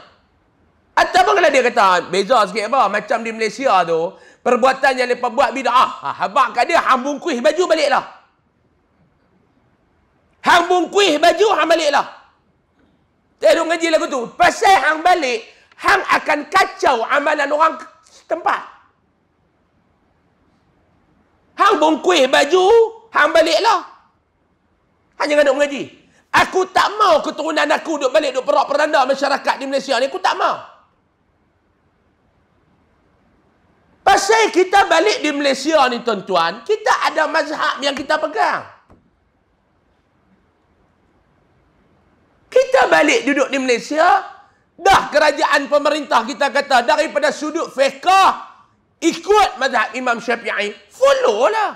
Ataupun Janganlah dia kata, beza sikit apa. Macam di Malaysia tu, perbuatan yang mereka buat bid'ah. Habak kat dia, hang bungkuih baju baliklah. Hang bungkuih baju, hang baliklah. Saya duk ngaji lagu tu. Pasal hang balik, hang akan kacau amalan orang setempat. Hang bungkuih baju, hang baliklah. Hang jangan duk mengaji. Aku tak mau keturunan aku duk balik duk perak-peranda masyarakat di Malaysia ni. Aku tak mau. Pasal kita balik di Malaysia ni tuan-tuan, kita ada mazhab yang kita pegang. Kita balik duduk di Malaysia, dah kerajaan pemerintah kita kata daripada sudut fiqh ikut mazhab Imam Syafi'i, follow lah.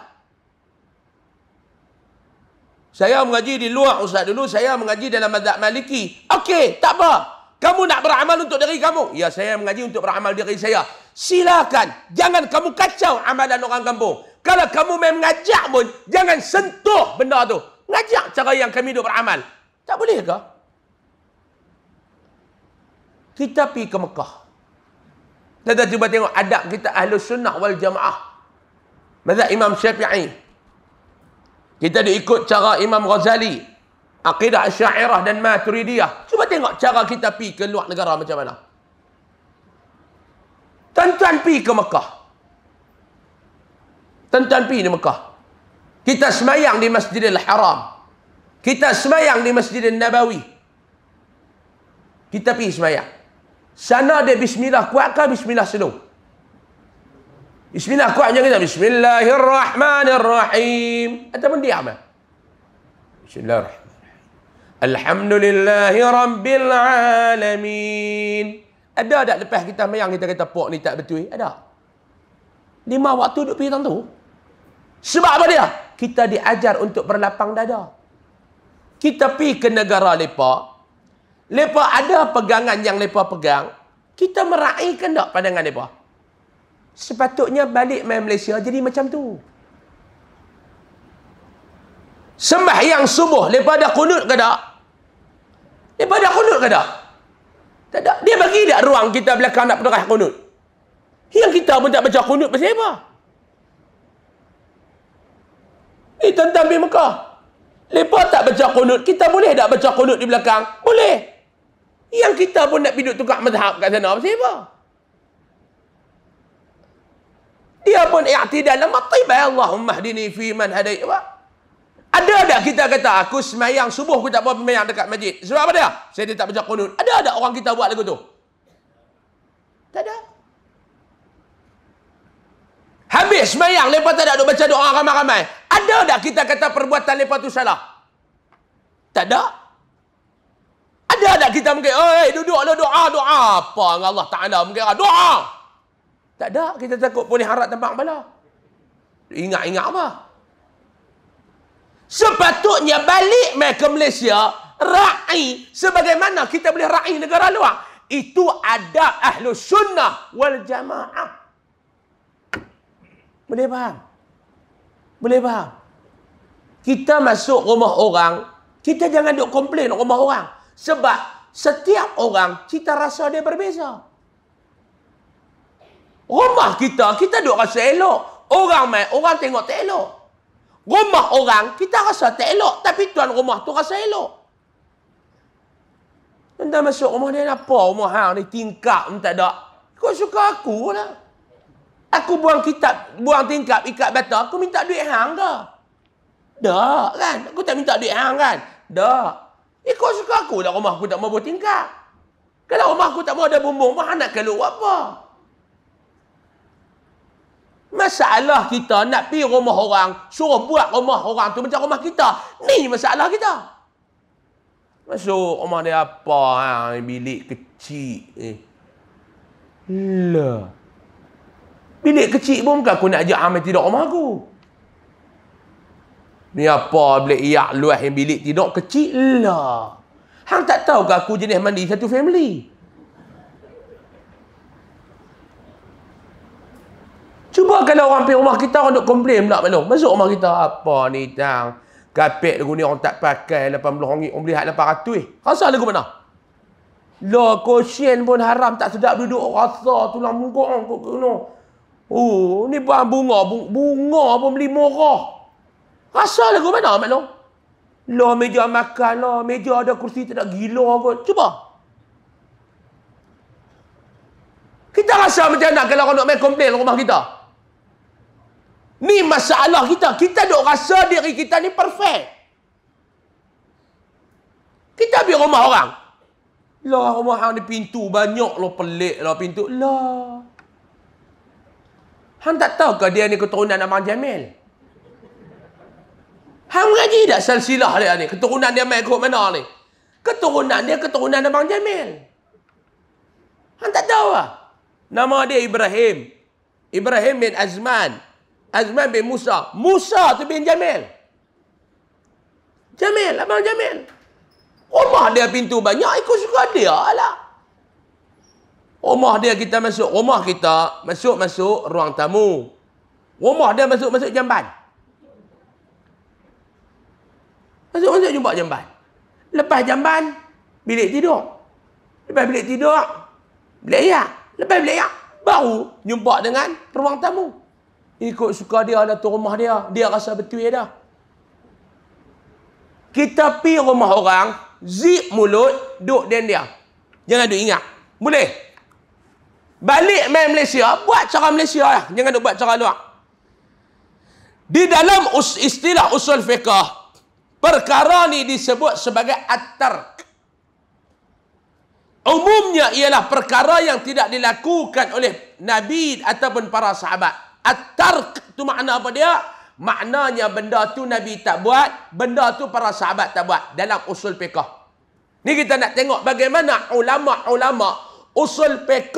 Saya mengaji di luar ustaz dulu, saya mengaji dalam mazhab Maliki. Okey, tak apa. Kamu nak beramal untuk diri kamu? Ya, saya mengaji untuk beramal diri saya. Silakan. Jangan kamu kacau amalan orang kampung. Kalau kamu main mengajak pun, jangan sentuh benda tu. Ngajak cara yang kami duk beramal. Tak boleh ke? Kita pergi ke Mekah. Kita cuba tengok adab kita Ahlus Sunnah wal Jamaah. Mazhab Imam Syafi'i. Kita diikut cara Imam Ghazali, Aqidah Asy'ariyah dan Maturidiyah. Cuba tengok cara kita pergi ke luar negara macam mana. Tuan-tuan pergi ke Mekah. Tuan-tuan pergi di Mekah. Kita semayang di Masjidil Haram. Kita semayang di Masjidil Nabawi. Kita pergi semayang. Sana dia bismillah kuat ke bismillah slow? Bismillah kuat macam kita. Bismillahirrahmanirrahim. Ataupun diam. Bismillahirrahmanirrahim. Alhamdulillahi rabbil alamin. Ada tak lepas kita mayang kita kata pok ni tak betul? Ada. 5 waktu duduk pergi tu. Sebab apa dia? Kita diajar untuk berlapang dada. Kita pergi ke negara mereka. Mereka ada pegangan yang mereka pegang. Kita meraihkan tak pandangan mereka? Sepatutnya balik main Malaysia jadi macam tu. Sembahyang subuh, mereka ada kunut ke tak? Mereka ada kunut ke tak? Tak ada. Dia bagi tak ruang kita belakang nak berderah kunut? Yang kita pun tak baca kunut pasal apa? Tentang pergi Mekah. Mereka tak baca kunut, kita boleh tak baca kunut di belakang? Boleh. Yang kita pun nak pergi tukar mazhab kat sana pasal apa? Dia pun i'tidal lama tiba Allahumma hdini fi man hadait. Ada tak kita kata aku semayang subuh aku tak apa semayang dekat masjid. Sebab apa dia? Saya dia tak baca qunut. Ada tak orang kita buat lagu tu? Tak ada. Habis semayang lepas tak ada duk baca doa ramai-ramai. Ada tak kita kata perbuatan lepas tu salah? Tak ada. Ada tak kita mungkin duduklah doa apa dengan Allah Taala mungkin doa. Tak ada, kita takut boleh harap tempat bala. Ingat-ingat apa? Sepatutnya balik mai ke Malaysia, ra'i sebagaimana kita boleh ra'i negara luar. Itu adab Ahlus Sunnah wal Jamaah. Boleh faham? Boleh faham? Kita masuk rumah orang, kita jangan duk komplain rumah orang. Sebab setiap orang, cita rasa dia berbeza. Rumah kita duk rasa elok. Orang mai, orang tengok tak elok. Rumah orang, kita rasa tak elok. Tapi tuan rumah tu rasa elok. Anda masuk rumah dia, apa rumah hang ni tingkap tak ada. Kau suka aku lah. Aku buang tingkap, ikat bata, aku minta duit hang ke? Tak kan? Aku tak minta duit hang kan? Tak. Kau suka aku lah rumah aku tak mau buat tingkap. Kalau rumah aku tak mau ada bumbung, hang nak keluar apa? Masalah kita nak pergi rumah orang, suruh buat rumah orang tu macam rumah kita. Ni masalah kita. Masuk rumah dia apa? Bilik kecil. Lah. Bilik kecil pun bukan aku nak ajak Ahmed tidur rumah aku. Ni apa bilik iyak luas yang bilik tidur kecil lah. Hang tak tahu ke aku jenis mandi satu family? Cuba kalau orang pergi rumah kita, orang duk komplain pula malu. Masuk rumah kita, apa ni tang? Kapet lagu ni orang tak pakai, RM80, orang beli hak RM800. Rasa lagu mana? Lah kosyen pun haram, tak sedap duduk rasa tulang muka kok kena. Oh, ni buang bunga, bunga pun beli murah. Rasa lagu mana mak long? Lah meja makan lah, meja ada kursi tak gila kot. Cuba. Kita rasa macam mana kalau orang nak main komplain rumah kita? Ni masalah kita. Kita duk rasa diri kita ni perfect. Kita pergi rumah orang. Lah rumah hang ni pintu banyak lah, pelik lah pintu. Lah. Hang tak tahu ke dia ni keturunan Abang Jamil? Hang mengaji tak silsilah dia ni? Keturunan dia main ikut mana ni? Keturunan dia keturunan Abang Jamil. Hang tak tahu lah. Nama dia Ibrahim. Ibrahim bin Azman. Azman bin Musa. Musa tu bin Jamil. Jamil, Abang Jamil. Rumah dia pintu banyak, ikut suka dia lah. Rumah dia kita masuk. Rumah kita masuk ruang tamu. Rumah dia masuk jamban. Masuk jumpa jamban. Lepas jamban, bilik tidur. Lepas bilik tidur, bilik ayak. Lepas bilik ayak, baru jumpa dengan ruang tamu. Ikut suka dia lah tu rumah dia. Dia rasa betul dah. Kita pergi rumah orang, zip mulut, duduk dia. Jangan duk ingat. Boleh? Balik main Malaysia, buat cara Malaysia lah. Jangan duk buat cara luar. Di dalam istilah usul fiqh, perkara ni disebut sebagai at-tark. Umumnya ialah perkara yang tidak dilakukan oleh Nabi ataupun para sahabat. At-tark tu makna apa dia? Maknanya benda tu Nabi tak buat, benda tu para sahabat tak buat dalam usul fiqh. Ni kita nak tengok bagaimana ulama-ulama usul fiqh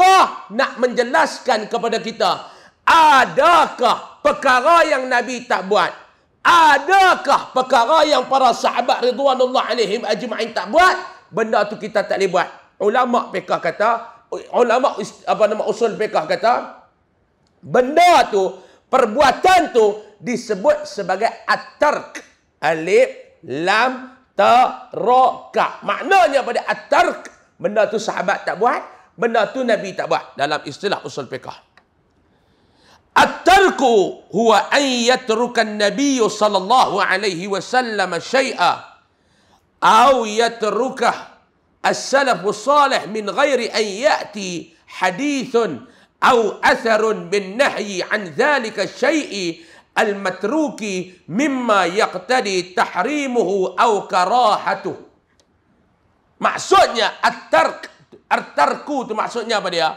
nak menjelaskan kepada kita, adakah perkara yang Nabi tak buat? Adakah perkara yang para sahabat ridwanullah alaihim ajma'in tak buat? Benda tu kita tak boleh buat. Ulama fiqh kata, usul fiqh kata, benda tu, perbuatan tu disebut sebagai at-tark. Alif, lam, ta, ra, ka. Maknanya pada at-tark, benda tu sahabat tak buat, benda tu Nabi tak buat dalam istilah usul fiqh. At-tarku huwa an yatruka an-nabiy sallallahu alaihi wasallam syai'a aw yatrukah as-salafus salih min ghairi an ya'ti hadithun aw atharun bin nahyi an dhalika syai'i al-matruki mimma yaqtadi tahrimuhu aw karahatuh. Maksudnya at-tarku tu maksudnya apa dia?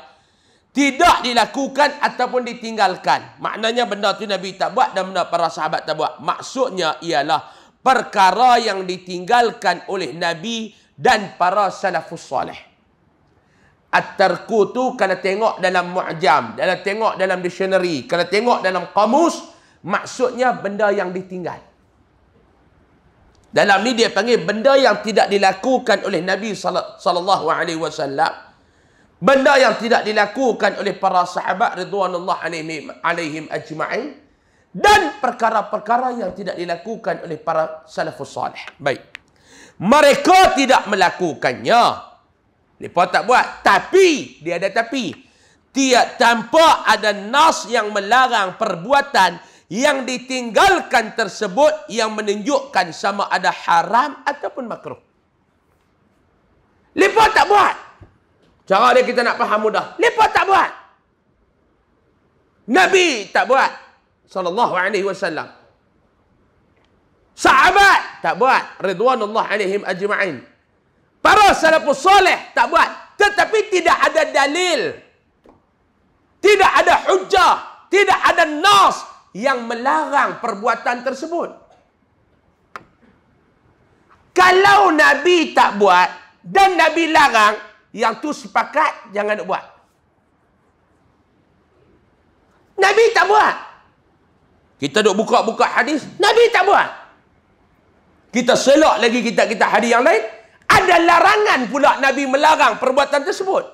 Tidak dilakukan ataupun ditinggalkan. Maknanya benda tu Nabi tak buat dan benda para sahabat tak buat. Maksudnya ialah perkara yang ditinggalkan oleh Nabi dan para salafus salih. At-tarku tu kalau tengok dalam mu'jam, kalau tengok dalam dictionary, kalau tengok dalam kamus, maksudnya benda yang ditinggal. Dalam ni dia panggil benda yang tidak dilakukan oleh Nabi sallallahu alaihi wasallam, benda yang tidak dilakukan oleh para sahabat ridwanullah alaihim ajma'in, dan perkara-perkara yang tidak dilakukan oleh para salafus salih. Baik. Mereka tidak melakukannya. Mereka tak buat. Tapi, dia ada tapi. Tiada tanpa ada nas yang melarang perbuatan yang ditinggalkan tersebut yang menunjukkan sama ada haram ataupun makruh. Mereka tak buat. Cara dia kita nak faham mudah. Mereka tak buat. Nabi tak buat. Sallallahu alaihi wasallam. Sahabat tak buat. Ridwanullah alaihim ajma'in. Para salafus soleh tak buat. Tetapi tidak ada dalil. Tidak ada hujjah. Tidak ada nas yang melarang perbuatan tersebut. Kalau Nabi tak buat dan Nabi larang, yang tu sepakat jangan buat. Nabi tak buat. Kita duk buka-buka hadis, Nabi tak buat. Kita selok lagi kitab-kitab hadis yang lain, ada larangan pula Nabi melarang perbuatan tersebut.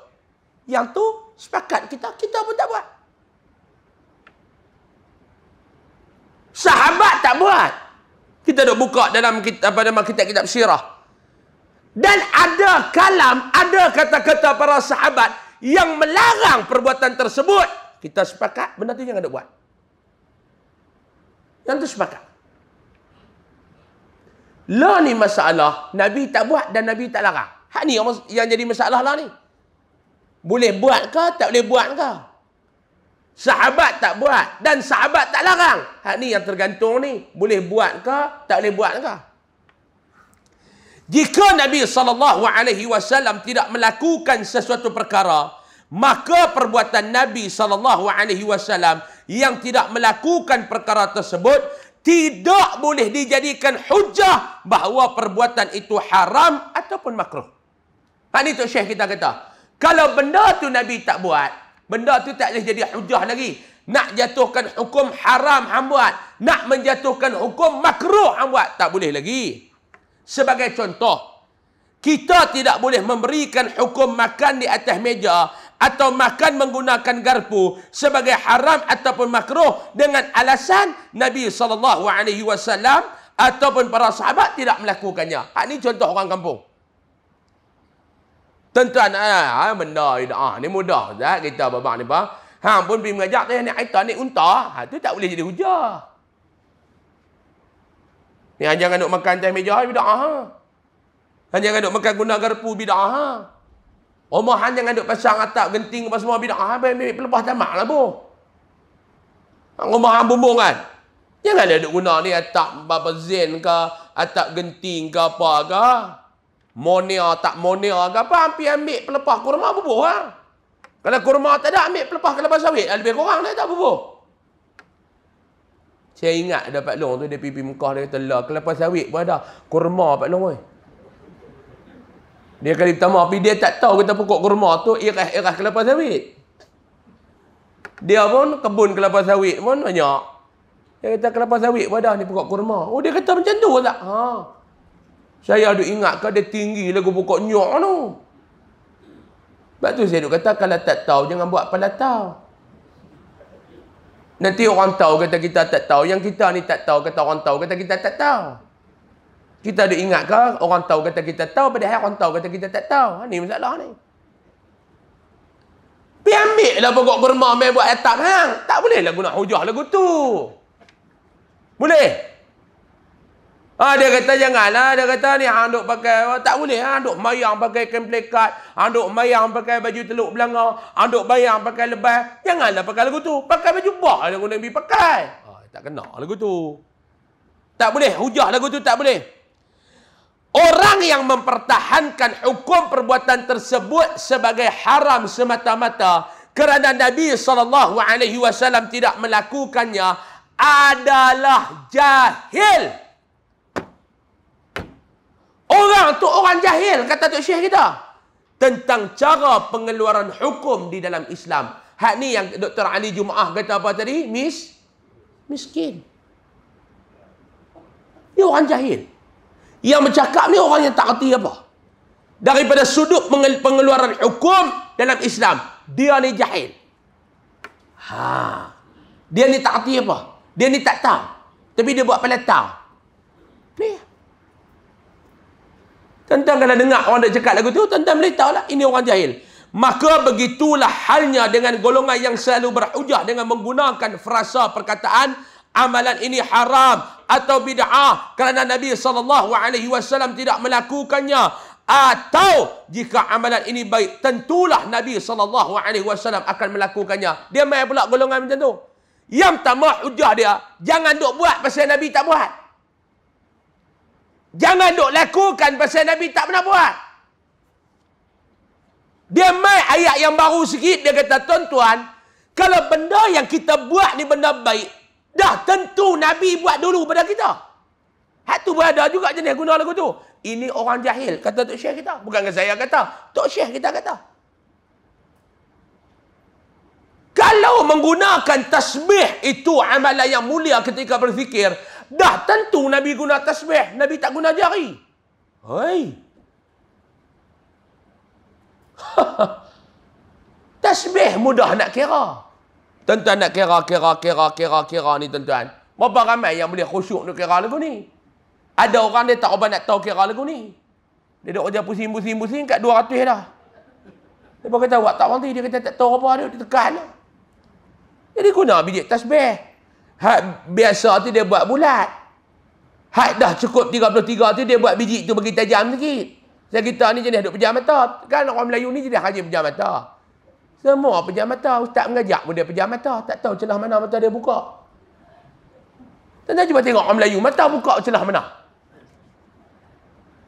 Yang tu sepakat kita pun tak buat. Sahabat tak buat. Kita duk buka dalam kitab-kitab sirah. Dan ada kalam, ada kata-kata para sahabat yang melarang perbuatan tersebut. Kita sepakat benda tu jangan nak buat. Yang tu sepakat. Lah ni masalah Nabi tak buat dan Nabi tak larang. Hak ni yang jadi masalah lah ni. Boleh buat ke tak boleh buat ke? Sahabat tak buat dan sahabat tak larang. Hak ni yang tergantung ni. Boleh buat ke tak boleh buat ke? Jika Nabi SAW tidak melakukan sesuatu perkara, maka perbuatan Nabi SAW yang tidak melakukan perkara tersebut tidak boleh dijadikan hujah bahawa perbuatan itu haram ataupun makruh. Ini Tok Syekh kita kata, kalau benda tu Nabi tak buat, benda tu tak boleh jadi hujah lagi. Nak jatuhkan hukum haram hang buat, nak menjatuhkan hukum makruh hang buat, tak boleh lagi. Sebagai contoh, kita tidak boleh memberikan hukum makan di atas meja atau makan menggunakan garpu sebagai haram ataupun makruh dengan alasan Nabi SAW ataupun para sahabat tidak melakukannya. Ini contoh orang kampung. Tuan-tuan, benda ni mudah. Kita babak ni apa? Hang pun pergi mengajak tu ni aitan ni unta. Tu tak boleh jadi hujah. Ni jangan duk makan atas meja bid'ah. Jangan duk makan guna garpu bid'ah. Rumah jangan duk pasang atap genting apa semua bid'ah. Ambil pelepas tamak lah bu. Rumah bumbung kan. Jangan duk guna ni atap apa zen ke, atap genting ke apa ke. Monia tak monia ke apa, hampir ambil pelepah kurma bubuh lah. Kalau kurma tak ada, ambil pelepah kelapa sawit. Lebih kurang dah tak bubuh. Saya ingat ada Pak Long tu, dia pergi Mekah, dia kata, lah, kelapa sawit pun ada. Kurma Pak Long. Dia kali pertama, tapi dia tak tahu kata pokok kurma tu irah-irah kelapa sawit. Dia pun kebun kelapa sawit pun banyak. Dia kata kelapa sawit pun ada ni pokok kurma. Oh, dia kata macam tu tak? Saya ada ingat dia tinggi lagu pokok nyok tu. Sebab tu saya duk kata, kalau tak tahu jangan buat palatau. Nanti orang tahu kata kita tak tahu. Yang kita ni tak tahu kata orang tahu kata kita tak tahu. Kita ada ingat ke orang tahu kata kita tahu, padahal orang tahu kata kita tak tahu. Ni masalah ni. Pergi ambil lah pokok kurma main buat atap hang. Tak boleh lah guna hujah lagu tu. Boleh? Dia kata janganlah. Dia kata ni hang duk pakai. Tak boleh. Hang duk mayang pakai kain plekat. Hang duk mayang pakai baju teluk belanga. Hang duk mayang pakai lebah. Janganlah pakai lagu tu. Pakai baju bah yang guna Nabi pakai. Tak kena lagu tu. Tak boleh. Hujah lagu tu tak boleh. Orang yang mempertahankan hukum perbuatan tersebut sebagai haram semata-mata kerana Nabi SAW tidak melakukannya adalah jahil. Orang tu orang jahil, kata Tok Syekh kita. Tentang cara pengeluaran hukum di dalam Islam. Hak ni yang Dr. Ali Jumaah kata apa tadi? Miskin. Dia orang jahil. Yang bercakap ni orang yang tak erti apa. Daripada sudut pengeluaran hukum dalam Islam, dia ni jahil. Dia ni tak erti apa. Dia ni tak tahu. Tapi dia buat palatau. Ni. Tuan-tuan kalau dengar orang nak cakap lagu tu, tuan-tuan boleh tahu lah, ini orang jahil. Maka begitulah halnya dengan golongan yang selalu berhujah dengan menggunakan frasa perkataan, amalan ini haram atau bid'ah kerana Nabi SAW tidak melakukannya. Atau jika amalan ini baik, tentulah Nabi SAW akan melakukannya. Dia main pula golongan macam tu. Yang pertama hujah dia, jangan duk buat pasal Nabi tak buat. Jangan duk lakukan pasal Nabi tak pernah buat. Dia main ayat yang baru sikit, dia kata, tuan-tuan, kalau benda yang kita buat ni benda baik, dah tentu Nabi buat dulu pada kita. Hak tu berada juga jenis guna lagu tu. Ini orang jahil, kata Tok Syekh kita. Bukan saya kata, Tok Syekh kita kata. Kalau menggunakan tasbih itu amalan yang mulia ketika berzikir, dah tentu Nabi guna tasbih. Nabi tak guna jari. Hei. Tasbih mudah nak kira. Tuan-tuan nak kira ni tuan-tuan. Berapa ramai yang boleh khusyuk nak kira lagu ni? Ada orang dia tak ubah nak tahu kira lagu ni. Dia duk kerja pusing-pusing kat 200 dah. Dia kata buat tak berhenti, dia kata tak tahu apa dia tekan lah. Jadi guna biji tasbih. Had biasa tu dia buat bulat. Had dah cukup 33 tu dia buat biji tu bagi tajam sikit. Saya kita ni jenis duk pejam mata. Kan orang Melayu ni jenis rajin pejam mata. Semua pejam mata. Ustaz mengajak pun dia pejam mata. Tak tahu celah mana mata dia buka. Tuan-tuan cuba tengok orang Melayu. Mata buka celah mana?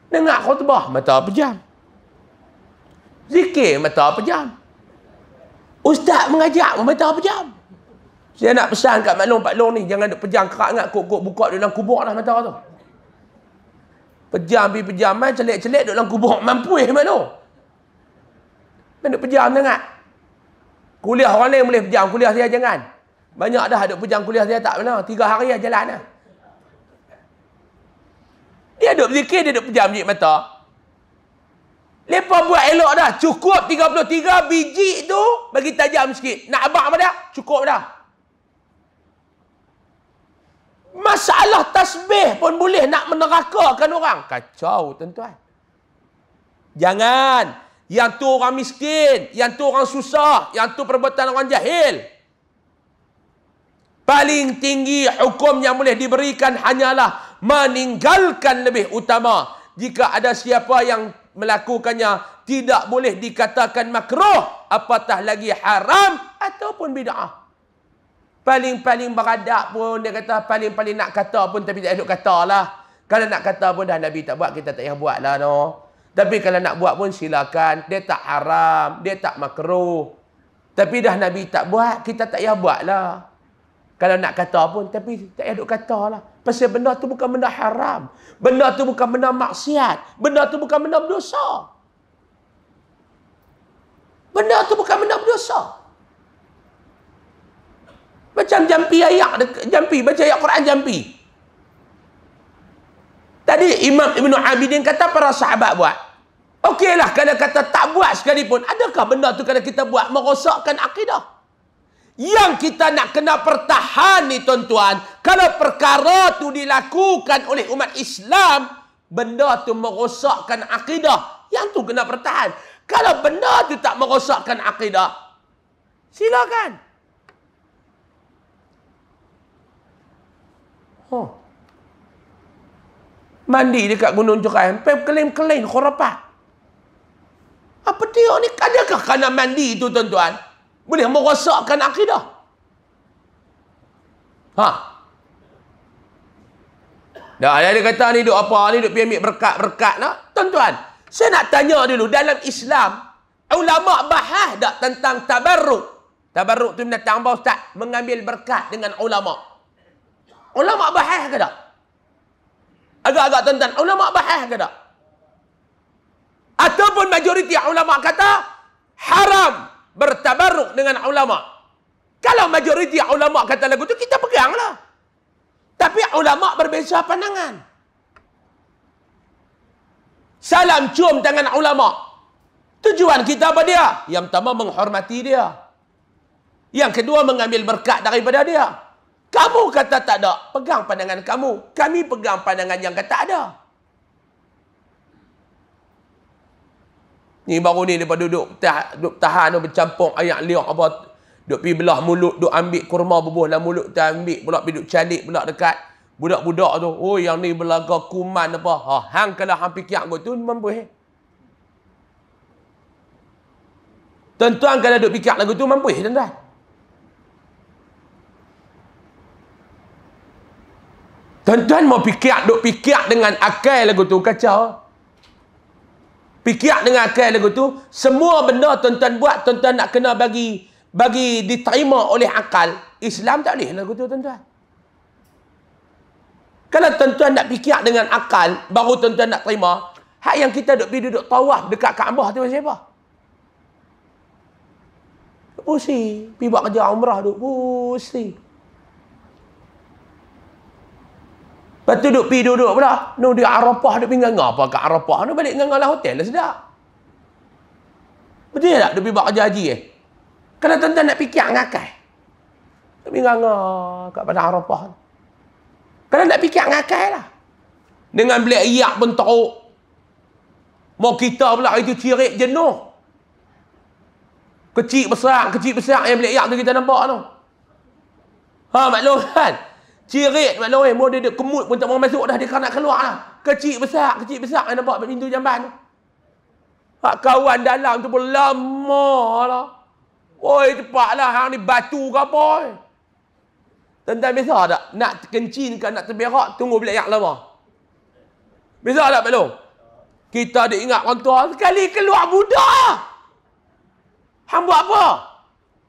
Dengar khutbah. Mata pejam. Zikir. Mata pejam. Ustaz mengajak pun mata pejam. Saya nak pesan kat Mak Long, Pak Long ni. Jangan duk pejam kerak ingat. Kok buka dalam kubur lah mata tu. Pejam pergi pejam. Celik-celik duk dalam kubur. Mampu Mak Long. Duk pejam sangat. Kuliah orang lain boleh pejam. Kuliah saya jangan. Banyak dah duk pejam kuliah saya tak mana. 3 hari lah jalan lah. Dia duk berzikir, dia duk pejam biji mata. Lepas buat elok dah. Cukup 33 biji tu bagi tajam sikit. Nak abang apa dah? Cukup dah. Masalah tasbih pun boleh nak menerakakan orang. Kacau, tuan-tuan. Jangan. Yang tu orang miskin. Yang tu orang susah. Yang tu perbuatan orang jahil. Paling tinggi hukum yang boleh diberikan hanyalah meninggalkan lebih utama. Jika ada siapa yang melakukannya, tidak boleh dikatakan makruh. Apatah lagi haram ataupun bid'ah. Paling-paling beradab pun, dia kata paling-paling nak kata pun tapi tak elok kata lah. Kalau nak kata pun dah Nabi tak buat, kita tak payah buat lah no. Tapi kalau nak buat pun silakan. Dia tak haram, dia tak makruh. Tapi dah Nabi tak buat, kita tak payah buat lah. Kalau nak kata pun, tapi tak payah duk kata lah. Pasal benda tu bukan benda haram. Benda tu bukan benda maksiat. Benda tu bukan benda berdosa. Benda tu bukan benda berdosa. Macam jampi ayat, jampi, baca ayat Quran jampi. Tadi Imam Ibn Abidin kata para sahabat buat. Okeylah kalau kata tak buat sekalipun. Adakah benda tu kalau kita buat merosakkan akidah? Yang kita nak kena pertahan ni tuan-tuan. Kalau perkara tu dilakukan oleh umat Islam, benda tu merosakkan akidah. Yang tu kena pertahan. Kalau benda tu tak merosakkan akidah, silakan. Mandi dekat Gunung Cerai, klaim-klaim khurafat. Apa dia ni? Adakah kerana mandi itu tuan-tuan boleh merosakkan akidah? Dah dia kata ni duk apa ni, duk pergi ambil berkat-berkat nak. Tuan-tuan, saya nak tanya dulu, dalam Islam ulama bahas tak tentang tabarruk? Tabarruk tu datang apa ustaz? Mengambil berkat dengan ulama. Ulama bahas ke tak? Agak-agak tuan-tuan, ulama bahas ke tak? Ataupun majoriti ulama kata haram bertabarruk dengan ulama. Kalau majoriti ulama kata lagu tu, kita peganglah. Tapi ulama berbeza pandangan. Salam cium tangan ulama. Tujuan kita apa dia? Yang pertama menghormati dia. Yang kedua mengambil berkat daripada dia. Kamu kata tak ada, pegang pandangan kamu. Kami pegang pandangan yang kata ada. Ni baru ni lepas duduk tahan bercampur ayat liak apa. Duk pergi belah mulut, duk ambil kurma bubuh dalam mulut, tak ambil pula pergi duk calik pula dekat budak-budak tu. Oh yang ni belaga kuman apa. Hang kalau hang fikir aku tu mampu Tuan-tuan kalau duk fikir lagu tu mampu tuan-tuan. Tuan-tuan mau duk fikir dengan akal lagu tu kacau. Fikir dengan akal lagu tu, semua benda tuan-tuan buat, tuan-tuan nak kena bagi diterima oleh akal. Islam tak boleh lagu tu tuan-tuan. Kalau tuan-tuan nak fikir dengan akal, baru tuan-tuan nak terima. Hak yang kita duk pergi duduk tawaf dekat Kaabah tu siapa? Pusing. Pergi buat kerja umrah duk pusing. Lepas tu duk pergi duduk pula. No, di Arafah duk pergi ngangah apa kat Arafah. No, balik ngangah lah hotel lah sedap. Betul tak? Duk pergi buat kerja haji Kalau tuan-tuan nak fikir ngakai. Duk pergi ngangah kat padang Arafah. Kalau nak fikir ngakai lah. Dengan belik iyak pun teruk. Mau kita pula itu cirit jenuh. Kecil besar yang beliak tu kita nampak tu. Ha, maklum kan? Cirit maklum mau dia kemut pun tak mau masuk dah, dia nak keluar lah. Kecil besar yang nampak pintu jamban tu. Hak kawan dalam tu pun lama lah. Oi, cepatlah hang ni batu ke apa? Tuan-tuan biasa tak? Nak kencing ke nak terberak tunggu beliak lama. Biasa tak maklum? Kita ada ingat orang tua sekali keluar budak. Hang buat apa?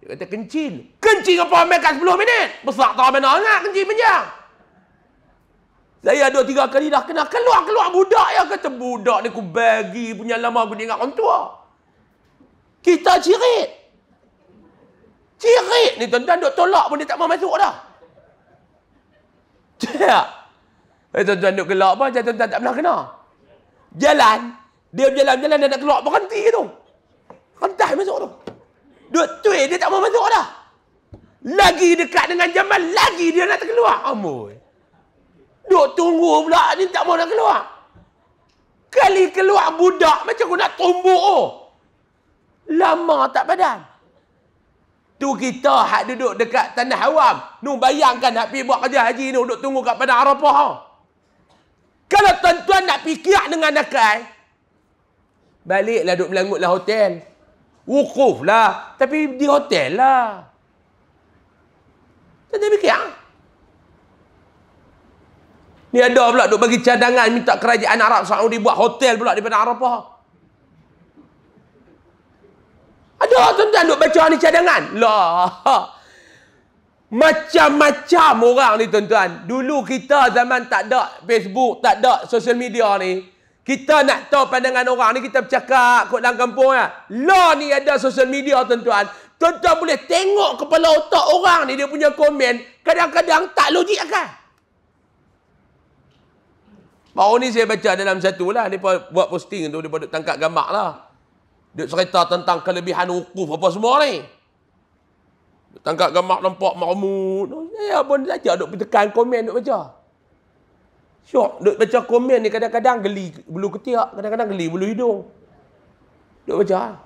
Dia kata kencing. Kencing apa makan 10 minit? Besar tak mana nak kencing panjang. Saya 2-3 kali dah kena keluar budak ya, kata budak ni aku bagi punya lama aku ingat orang tua. Kita cirit ni tuan-tuan duk tolak pun dia tak mau masuk dah. Tak. Tuan-tuan duk gelak apa macam tuan-tuan tak pernah kena. Jalan, dia berjalan-jalan dia nak keluar berhenti tu. Rentas masuk tu. Duk tuai dia tak mau masuk dah. Lagi dekat dengan jamban lagi dia nak terkeluar. Amboi. Duk tunggu pula ni tak mau nak keluar. Kali keluar budak macam aku nak tumbuk oh. Lama tak padan. Tu kita hak duduk dekat tanah awam. Nu bayangkan hak pergi buat kerja haji ni duduk tunggu kat Padang Arafah. Kalau tuan-tuan nak fikir dengan akal, baliklah duduk melangutlah hotel. Wukuf lah. Tapi di hotel lah. Tuan-tuan fikir. Ni ada pula duk bagi cadangan minta kerajaan Arab Saudi buat hotel pula di Padang Arafah. Ada tuan-tuan duk baca ni cadangan. Lah. Macam-macam orang ni tuan-tuan. Dulu kita zaman tak ada Facebook, tak ada social media ni. Kita nak tahu pandangan orang ni, kita bercakap kot dalam kampung lah. Lah ni ada social media tuan-tuan. Tuan-tuan boleh tengok kepala otak orang ni, dia punya komen. Kadang-kadang tak logik akal. Baru ni saya baca dalam satu lah. Dia buat posting tu, dia duk tangkap gambar lah. Dia cerita tentang kelebihan wukuf apa semua ni. Tangkap gambar nampak marmut. Saya pun saja duk tekan komen duk baca. Syok duk baca komen ni kadang-kadang geli bulu ketiak, kadang-kadang geli bulu hidung. Duk baca.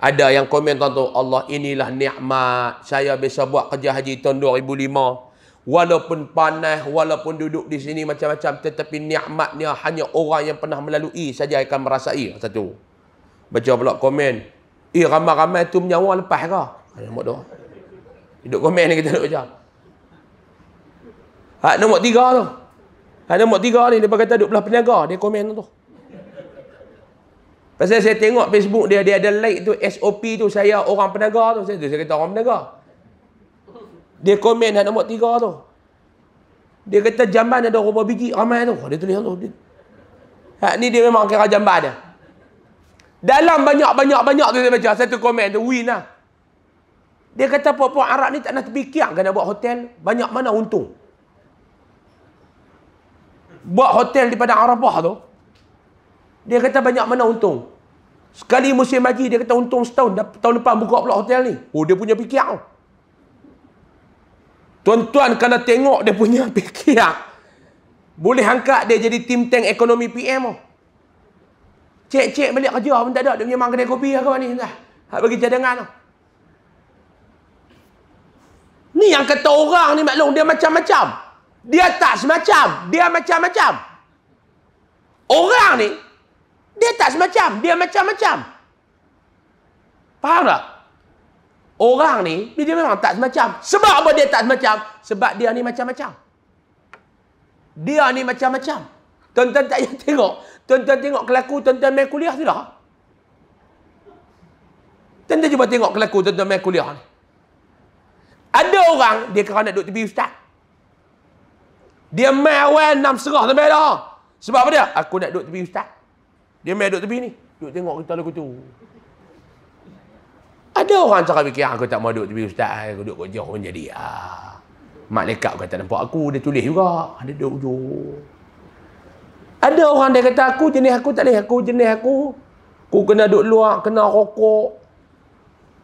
Ada yang komen tu, Allah inilah nikmat. Saya biasa buat kerja haji tahun 2005. Walaupun panas, walaupun duduk di sini macam-macam, tetapi nikmatnya hanya orang yang pernah melalui saja akan merasai. Satu. Baca pula komen. Ramai-ramai tu menyawa lepas ke? Nombor 2. Hidup komen ni kita nak baca. Hak nombor 3 tu. Hak nombor 3 ni, dia kata duduk belah peniaga. Dia komen tu. Pasal saya tengok Facebook dia ada like tu, SOP tu, saya orang peniaga tu. Saya kata orang peniaga. Dia komen hak nombor 3 tu. Dia kata jamban ada berapa biji, ramai tu. Dia tulis tu. Hak ni dia memang kira jamban dia. Dalam banyak-banyak tu saya baca, satu komen tu, win lah. Dia kata puak-puak Arab ni tak nak terfikir kan nak buat hotel. Banyak mana untung. Buat hotel di Padang Arafah tu. Dia kata banyak mana untung. Sekali musim haji dia kata untung setahun. Tahun depan buka pula hotel ni. Oh dia punya fikir tu. Tuan-tuan kalau tengok dia punya fikir. Boleh angkat dia jadi tim tank ekonomi PM tu. Cek-cek balik kerja pun tak ada. Dia punya memang kedai kopi ke ni. Hak bagi cadangan tu. Ni yang kata orang ni maklum dia macam-macam. Dia tak semacam. Dia macam-macam. Orang ni, dia tak semacam. Dia macam-macam. Faham tak? Orang ni, dia memang tak semacam. Sebab apa dia tak semacam? Sebab dia ni macam-macam. Dia ni macam-macam. Tuan-tuan tak payah tengok. Tuan-tuan tengok kelaku tuan-tuan main kuliah sudah. Tuan-tuan cuba tengok kelaku tuan-tuan main kuliah ni. Ada orang, dia kerana duduk tepi ustaz. Dia main awal 6 serah sampai dah. Sebab apa dia? Aku nak duduk tepi ustaz. Dia main duduk tepi ni. Duduk tengok kita lagu tu. Ada orang cakap fikir, aku tak mau duduk tepi ustaz. Aku duduk kat jauh pun jadi. Malaikat kata nampak aku, dia tulis juga. Ada duduk ujung. Ada orang dia kata, aku jenis aku tak boleh. Aku jenis aku. Aku kena duduk luar, kena rokok.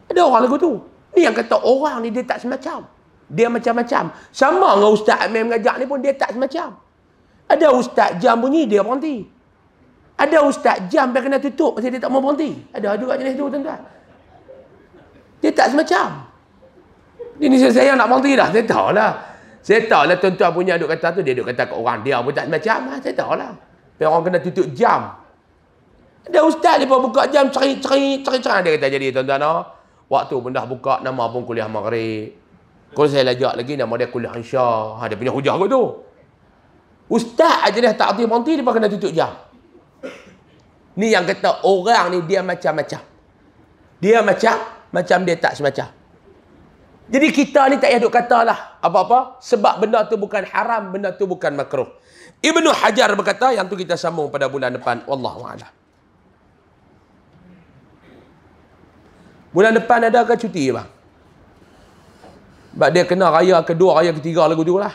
Ada orang lagu tu. Ni yang kata orang ni dia tak semacam. Dia macam-macam. Sama dengan Ustaz Amir mengajak ni pun dia tak semacam. Ada Ustaz jam bunyi dia berhenti. Ada ustaz jam dia kena tutup pasal dia tak mau berhenti. Ada juga jenis tu tuan-tuan. Dia tak semacam. Ini saya nak berhenti dah. Saya tahu lah. Saya tahu lah tuan-tuan punya duk kata tu. Dia duk kata kat orang. Dia pun tak semacam lah. Saya tahu lah. Tapi orang kena tutup jam. Ada ustaz dia pun buka jam ceri. Dia kata jadi tuan-tuan. Waktu pun dah buka. Nama pun kuliah maghrib. Kalau saya lajak lagi nama dia kuliah Isya. Dia punya hujah kot tu. Ustaz aja dah tak berhenti. Dia pun kena tutup jam. Ni yang kata orang ni dia macam-macam. Dia macam dia tak semacam. Jadi kita ni tak payah duk kata lah apa-apa. Sebab benda tu bukan haram, benda tu bukan makruh. Ibnu Hajar berkata, yang tu kita sambung pada bulan depan. Wallahu'alam. Bulan depan ada ke cuti bang? Sebab dia kena raya kedua, raya ketiga lagu tu lah.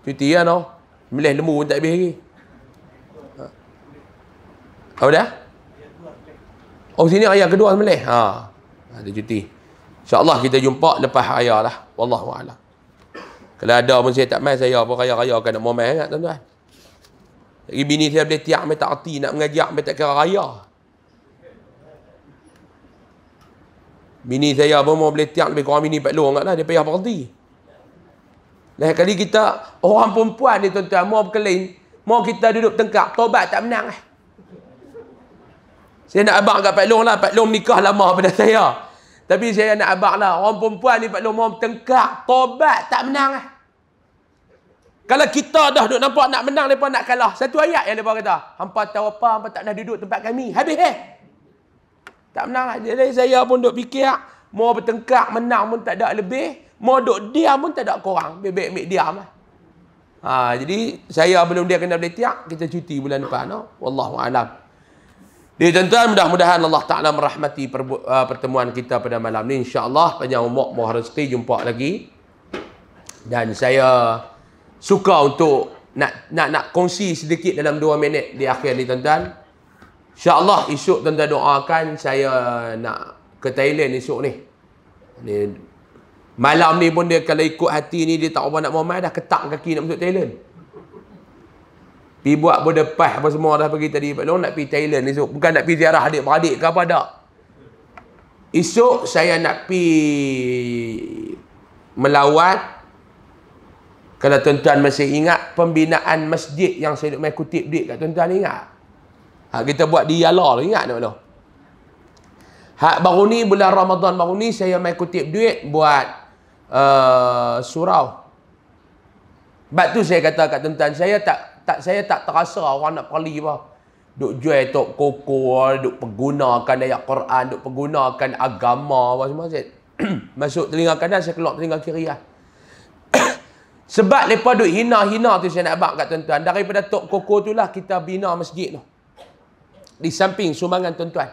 Cuti kan no? Melih lembu pun tak habis lagi. Apa dah? Oh sini raya kedua Melih. Ada cuti. InsyaAllah kita jumpa lepas raya lah. Wallahu'alam. Kalau ada pun saya tak main, saya pun raya-raya kan nak mau main kan tuan-tuan. Lagi bini saya boleh tiap, tak erti nak mengajak, tak kira raya. Bini saya pun mau boleh tiap, lebih kurang bini Pak Long lah, dia payah berhenti. Lain kali kita, orang perempuan ni tuan-tuan, mau berkelain, mau kita duduk tengkak, tobat tak menang lah. Saya nak abang kat Pak Long lah. Pak Long nikah lama pada saya. Tapi saya nak abang lah. Orang perempuan ni Pak Long mau bertengkak. Tobat tak menang lah. Kalau kita dah duduk nampak nak menang, mereka nak kalah. Satu ayat yang mereka kata. Hampa tahu apa, hampa tak nak duduk tempat kami. Habis tak menang lah. Jadi saya pun duduk fikir. Mau bertengkak, menang pun tak ada lebih. Mau duduk diam pun tak ada kurang. Bebek-bebek diam lah. Jadi saya belum dia kena boleh tiap. Kita cuti bulan depan. Wallahu'alam. Jadi tuan-tuan, mudah-mudahan Allah Ta'ala merahmati pertemuan kita pada malam ni. InsyaAllah, panjang umur, mohon rezeki, jumpa lagi. Dan saya suka untuk nak kongsi sedikit dalam 2 minit di akhir ni tuan-tuan. InsyaAllah, esok tuan-tuan doakan saya nak ke Thailand esok ni. Malam ni pun dia kalau ikut hati ni, dia tak apa nak mau main, dah ketak kaki nak masuk Thailand. Pergi buat berdepas apa semua dah pergi tadi. Pak Long nak pergi Thailand esok. Bukan nak pergi ziarah adik-beradik ke apa tak. Esok saya nak pergi melawat. Kalau tuan-tuan masih ingat pembinaan masjid yang saya main kutip duit kat tuan-tuan ingat. Kita buat di Yala, ingat tak Pak Long? Baru ni bulan Ramadan baru ni saya main kutip duit buat surau. Sebab tu saya kata kat tuan-tuan, saya tak terasa orang nak perli apa. Duk jual tok koko, duk pergunakan ayat Quran, duk pergunakan agama apa semua. Masuk telinga kanan, saya keluar telinga kiri lah. Sebab mereka duk hina-hina tu saya nak abang kat tuan-tuan. Daripada tok koko tu lah kita bina masjid tu. Di samping sumbangan tuan-tuan.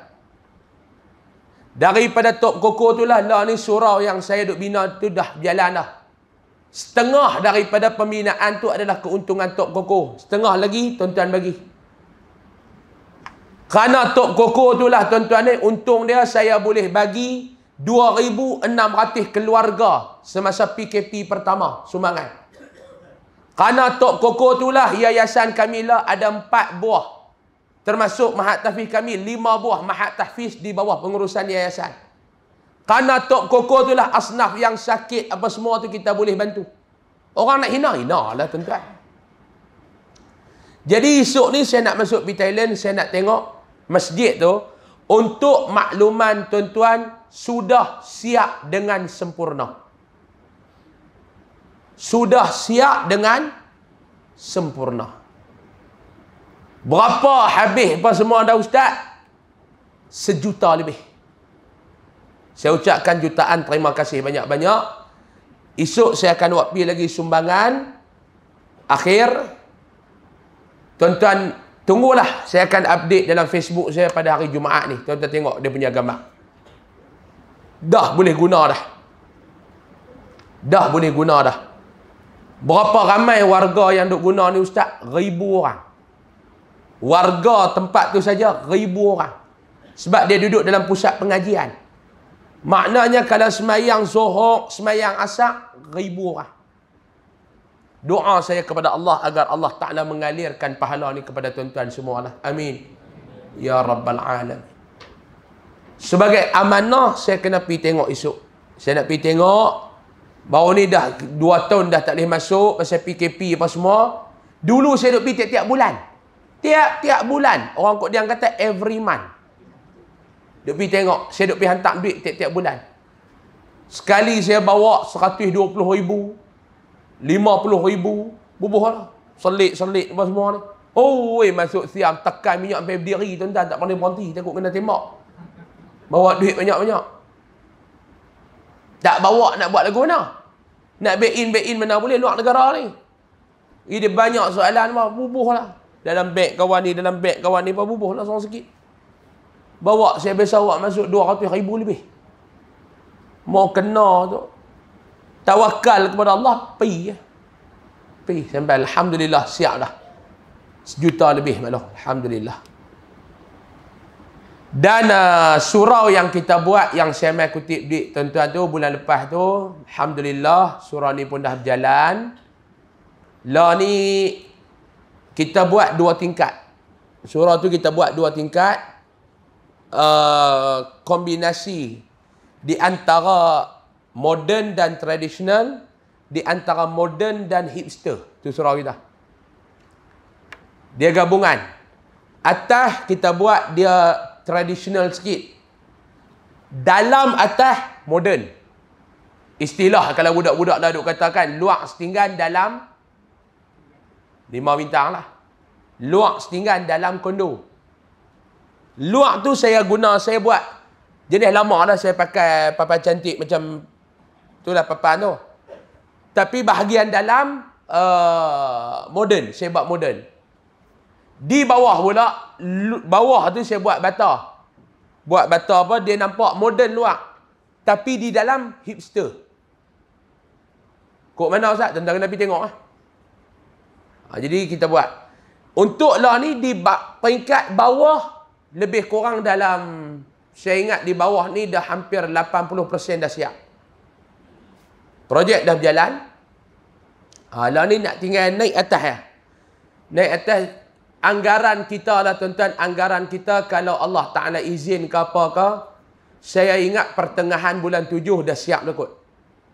Daripada tok koko tu lah ni surau yang saya duk bina tu dah berjalan dah. Setengah daripada pembinaan tu adalah keuntungan Tok Koko. Setengah lagi tuan-tuan bagi. Kerana Tok Koko tu lah tuan-tuan ni, untung dia saya boleh bagi 2,600 keluarga semasa PKP pertama sumbangan. Kerana Tok Koko tu lah yayasan kami lah ada 4 buah. Termasuk mahat tahfiz kami 5 buah mahat tahfiz di bawah pengurusan yayasan. Kerana Tok Koko tu lah asnaf yang sakit apa semua tu kita boleh bantu. Orang nak hina lah tuan-tuan. Jadi esok ni saya nak masuk pergi Thailand, saya nak tengok masjid tu. Untuk makluman tuan-tuan, sudah siap dengan sempurna. Sudah siap dengan sempurna. Berapa habis apa semua dah ustaz? 1 juta lebih. Saya ucapkan jutaan terima kasih banyak-banyak. Esok saya akan buat pergi lagi sumbangan akhir. Tuan-tuan tunggulah, saya akan update dalam Facebook saya pada hari Jumaat ni. Tuan-tuan tengok dia punya gambar. Dah boleh guna dah. Dah boleh guna dah. Berapa ramai warga yang duk guna ni ustaz? 1,000 orang. Warga tempat tu saja 1,000 orang. Sebab dia duduk dalam pusat pengajian. Maknanya kalau semayang zuhur, semayang asar, 1,000 orang. Doa saya kepada Allah agar Allah Ta'ala mengalirkan pahala ni kepada tuan-tuan semua lah. Amin. Ya Rabbal Alamin. Sebagai amanah, saya kena pergi tengok esok. Saya nak pergi tengok. Baru ni dah 2 tahun dah tak boleh masuk. Pasal PKP apa semua. Dulu saya duk pergi tiap-tiap bulan. Tiap-tiap bulan. Orang kot dia kata every month. Duk pergi tengok. Saya duk pergi hantar duit tiap-tiap bulan. Sekali saya bawa 120,000, 50,000. Bubuh lah. Selit apa semua ni. Oh, masuk siam. Tekan minyak sampai berdiri. Tuan-tuan tak pandai berhenti. Takut kena tembak. Bawa duit banyak-banyak. Tak bawa nak buat lagu mana? Nak back in mana boleh luar negara ni. Dia banyak soalan apa? Bubuh lah. Dalam beg kawan ni, apa bubuh lah seorang sikit. Bawa saya biasa awak masuk 200,000 lebih. Mau kena tu. Tawakal kepada Allah, pergi. Pergi sampai alhamdulillah siap dah. 1 juta lebih malah. Alhamdulillah. Dan surau yang kita buat, yang saya mai kutip di tuan-tuan tu bulan lepas tu, alhamdulillah surau ni pun dah berjalan. Lah ni kita buat 2 tingkat. Surau tu kita buat 2 tingkat. Kombinasi di antara modern dan tradisional, di antara modern dan hipster. Tu surau kita. Dia gabungan. Atas kita buat dia tradisional sikit. Dalam atas moden. Istilah kalau budak-budak dah duk katakan, luar setinggan dalam 5 bintang lah. Luar setinggan dalam kondo. Luar tu saya buat jenis lama dah, saya pakai papan cantik macam tu lah papan tu. Tapi bahagian dalam moden, saya buat moden. Di bawah pula, bawah tu saya buat bata. Buat bata apa, dia nampak moden luar. Tapi di dalam hipster. Kok mana Ustaz? Tuan-tuan kena pergi tengok lah. Jadi kita buat. Untuk lah ni di peringkat bawah, lebih kurang dalam, saya ingat di bawah ni dah hampir 80% dah siap. Projek dah berjalan. Lah ni nak tinggal naik atas ya. Naik atas. Anggaran kita lah tuan-tuan, anggaran kita kalau Allah Ta'ala izin ke apa ke, saya ingat pertengahan bulan 7 dah siap dah kot.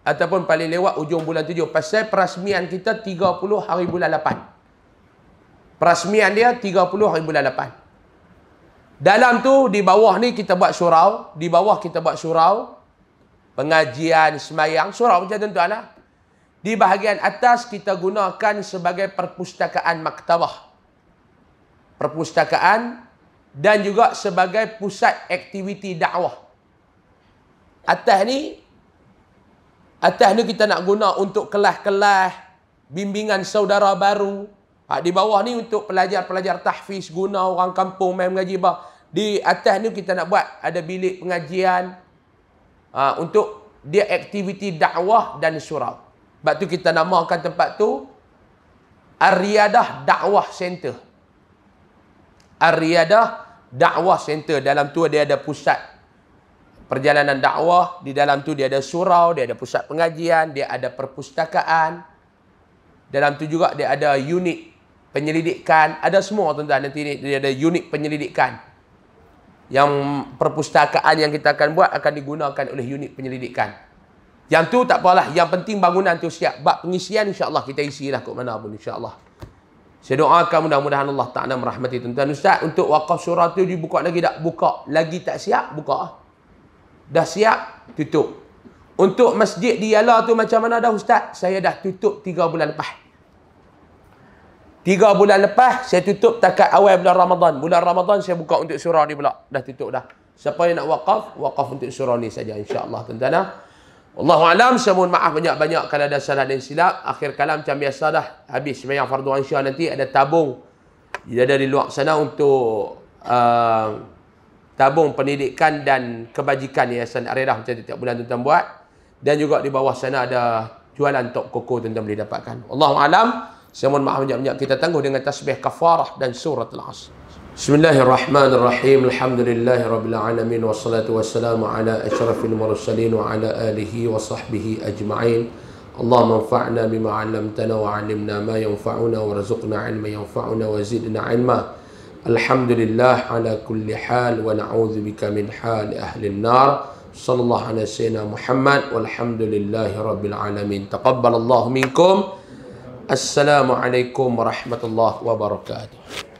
Ataupun paling lewat ujung bulan 7. Pasal perasmian kita 30 hari bulan 8. Perasmian dia 30 hari bulan 8. Dalam tu, di bawah ni kita buat surau. Di bawah kita buat surau. Pengajian, semayang. Surau macam tuan-tuan lah. Di bahagian atas kita gunakan sebagai perpustakaan maktabah. Perpustakaan dan juga sebagai pusat aktiviti dakwah. Atas ni kita nak guna untuk kelas-kelas, bimbingan saudara baru. Di bawah ni untuk pelajar-pelajar tahfiz, guna orang kampung main mengaji. Di atas ni kita nak buat ada bilik pengajian untuk dia aktiviti dakwah dan surau. Sebab tu kita namakan tempat tu Ar-Riyadah Dakwah Center. Ar-Riyadah Dakwah Center. Dalam tu dia ada pusat perjalanan dakwah. Di dalam tu dia ada surau, dia ada pusat pengajian, dia ada perpustakaan. Dalam tu juga dia ada unit penyelidikan. Ada semua tuan-tuan. Nanti ni dia ada unit penyelidikan. Yang perpustakaan yang kita akan buat akan digunakan oleh unit penyelidikan. Yang tu tak apalah. Yang penting bangunan tu siap. Bab pengisian insya-Allah kita isilah kot mana pun insya-Allah. Saya doakan mudah-mudahan Allah Ta'ala merahmati tuan-tuan. Ustaz, untuk wakaf surau tu dibuka lagi tak? Buka. Lagi tak siap? Buka. Dah siap? Tutup. Untuk masjid di Yala tu macam mana dah Ustaz? Saya dah tutup 3 bulan lepas. 3 bulan lepas, saya tutup takat awal bulan Ramadan. Bulan Ramadan saya buka untuk surau ni pula. Dah tutup dah. Siapa yang nak wakaf, wakaf untuk surau ni saja insya-Allah tuan-tuan. Wallahualam, saya mohon maaf banyak-banyak kalau ada salah dan silap. Akhir kalam macam biasa dah. Habis sembahyang fardu Isya nanti ada tabung. Dia ada di luar sana untuk tabung pendidikan dan kebajikan Yayasan Ar-Riyadah macam tiap bulan tuan-tuan buat. Dan juga di bawah sana ada jualan tok koko tuan-tuan boleh dapatkan. Wallahualam, saya mohon maaf banyak-banyak. Kita tangguh dengan tasbih kafarah dan surah Al-Asr. Bismillahirrahmanirrahim. Alhamdulillahirabbil alamin wassalatu wassalamu ala asyrafil mursalin wa ala alihi wa sahbihi ajma'in. Allahumma anfa'na bima 'allamtana wa 'allimna ma yanfa'una warzuqna 'ilman yanfa'una wa zidna 'ilma. Alhamdulillah ala kulli hal wa na'udzubika min hal ahli an-nar. Sallallahu ala sayyidina Muhammad walhamdulillahi rabbil alamin. Taqabbalallahu minkum. Assalamualaikum warahmatullahi wabarakatuh.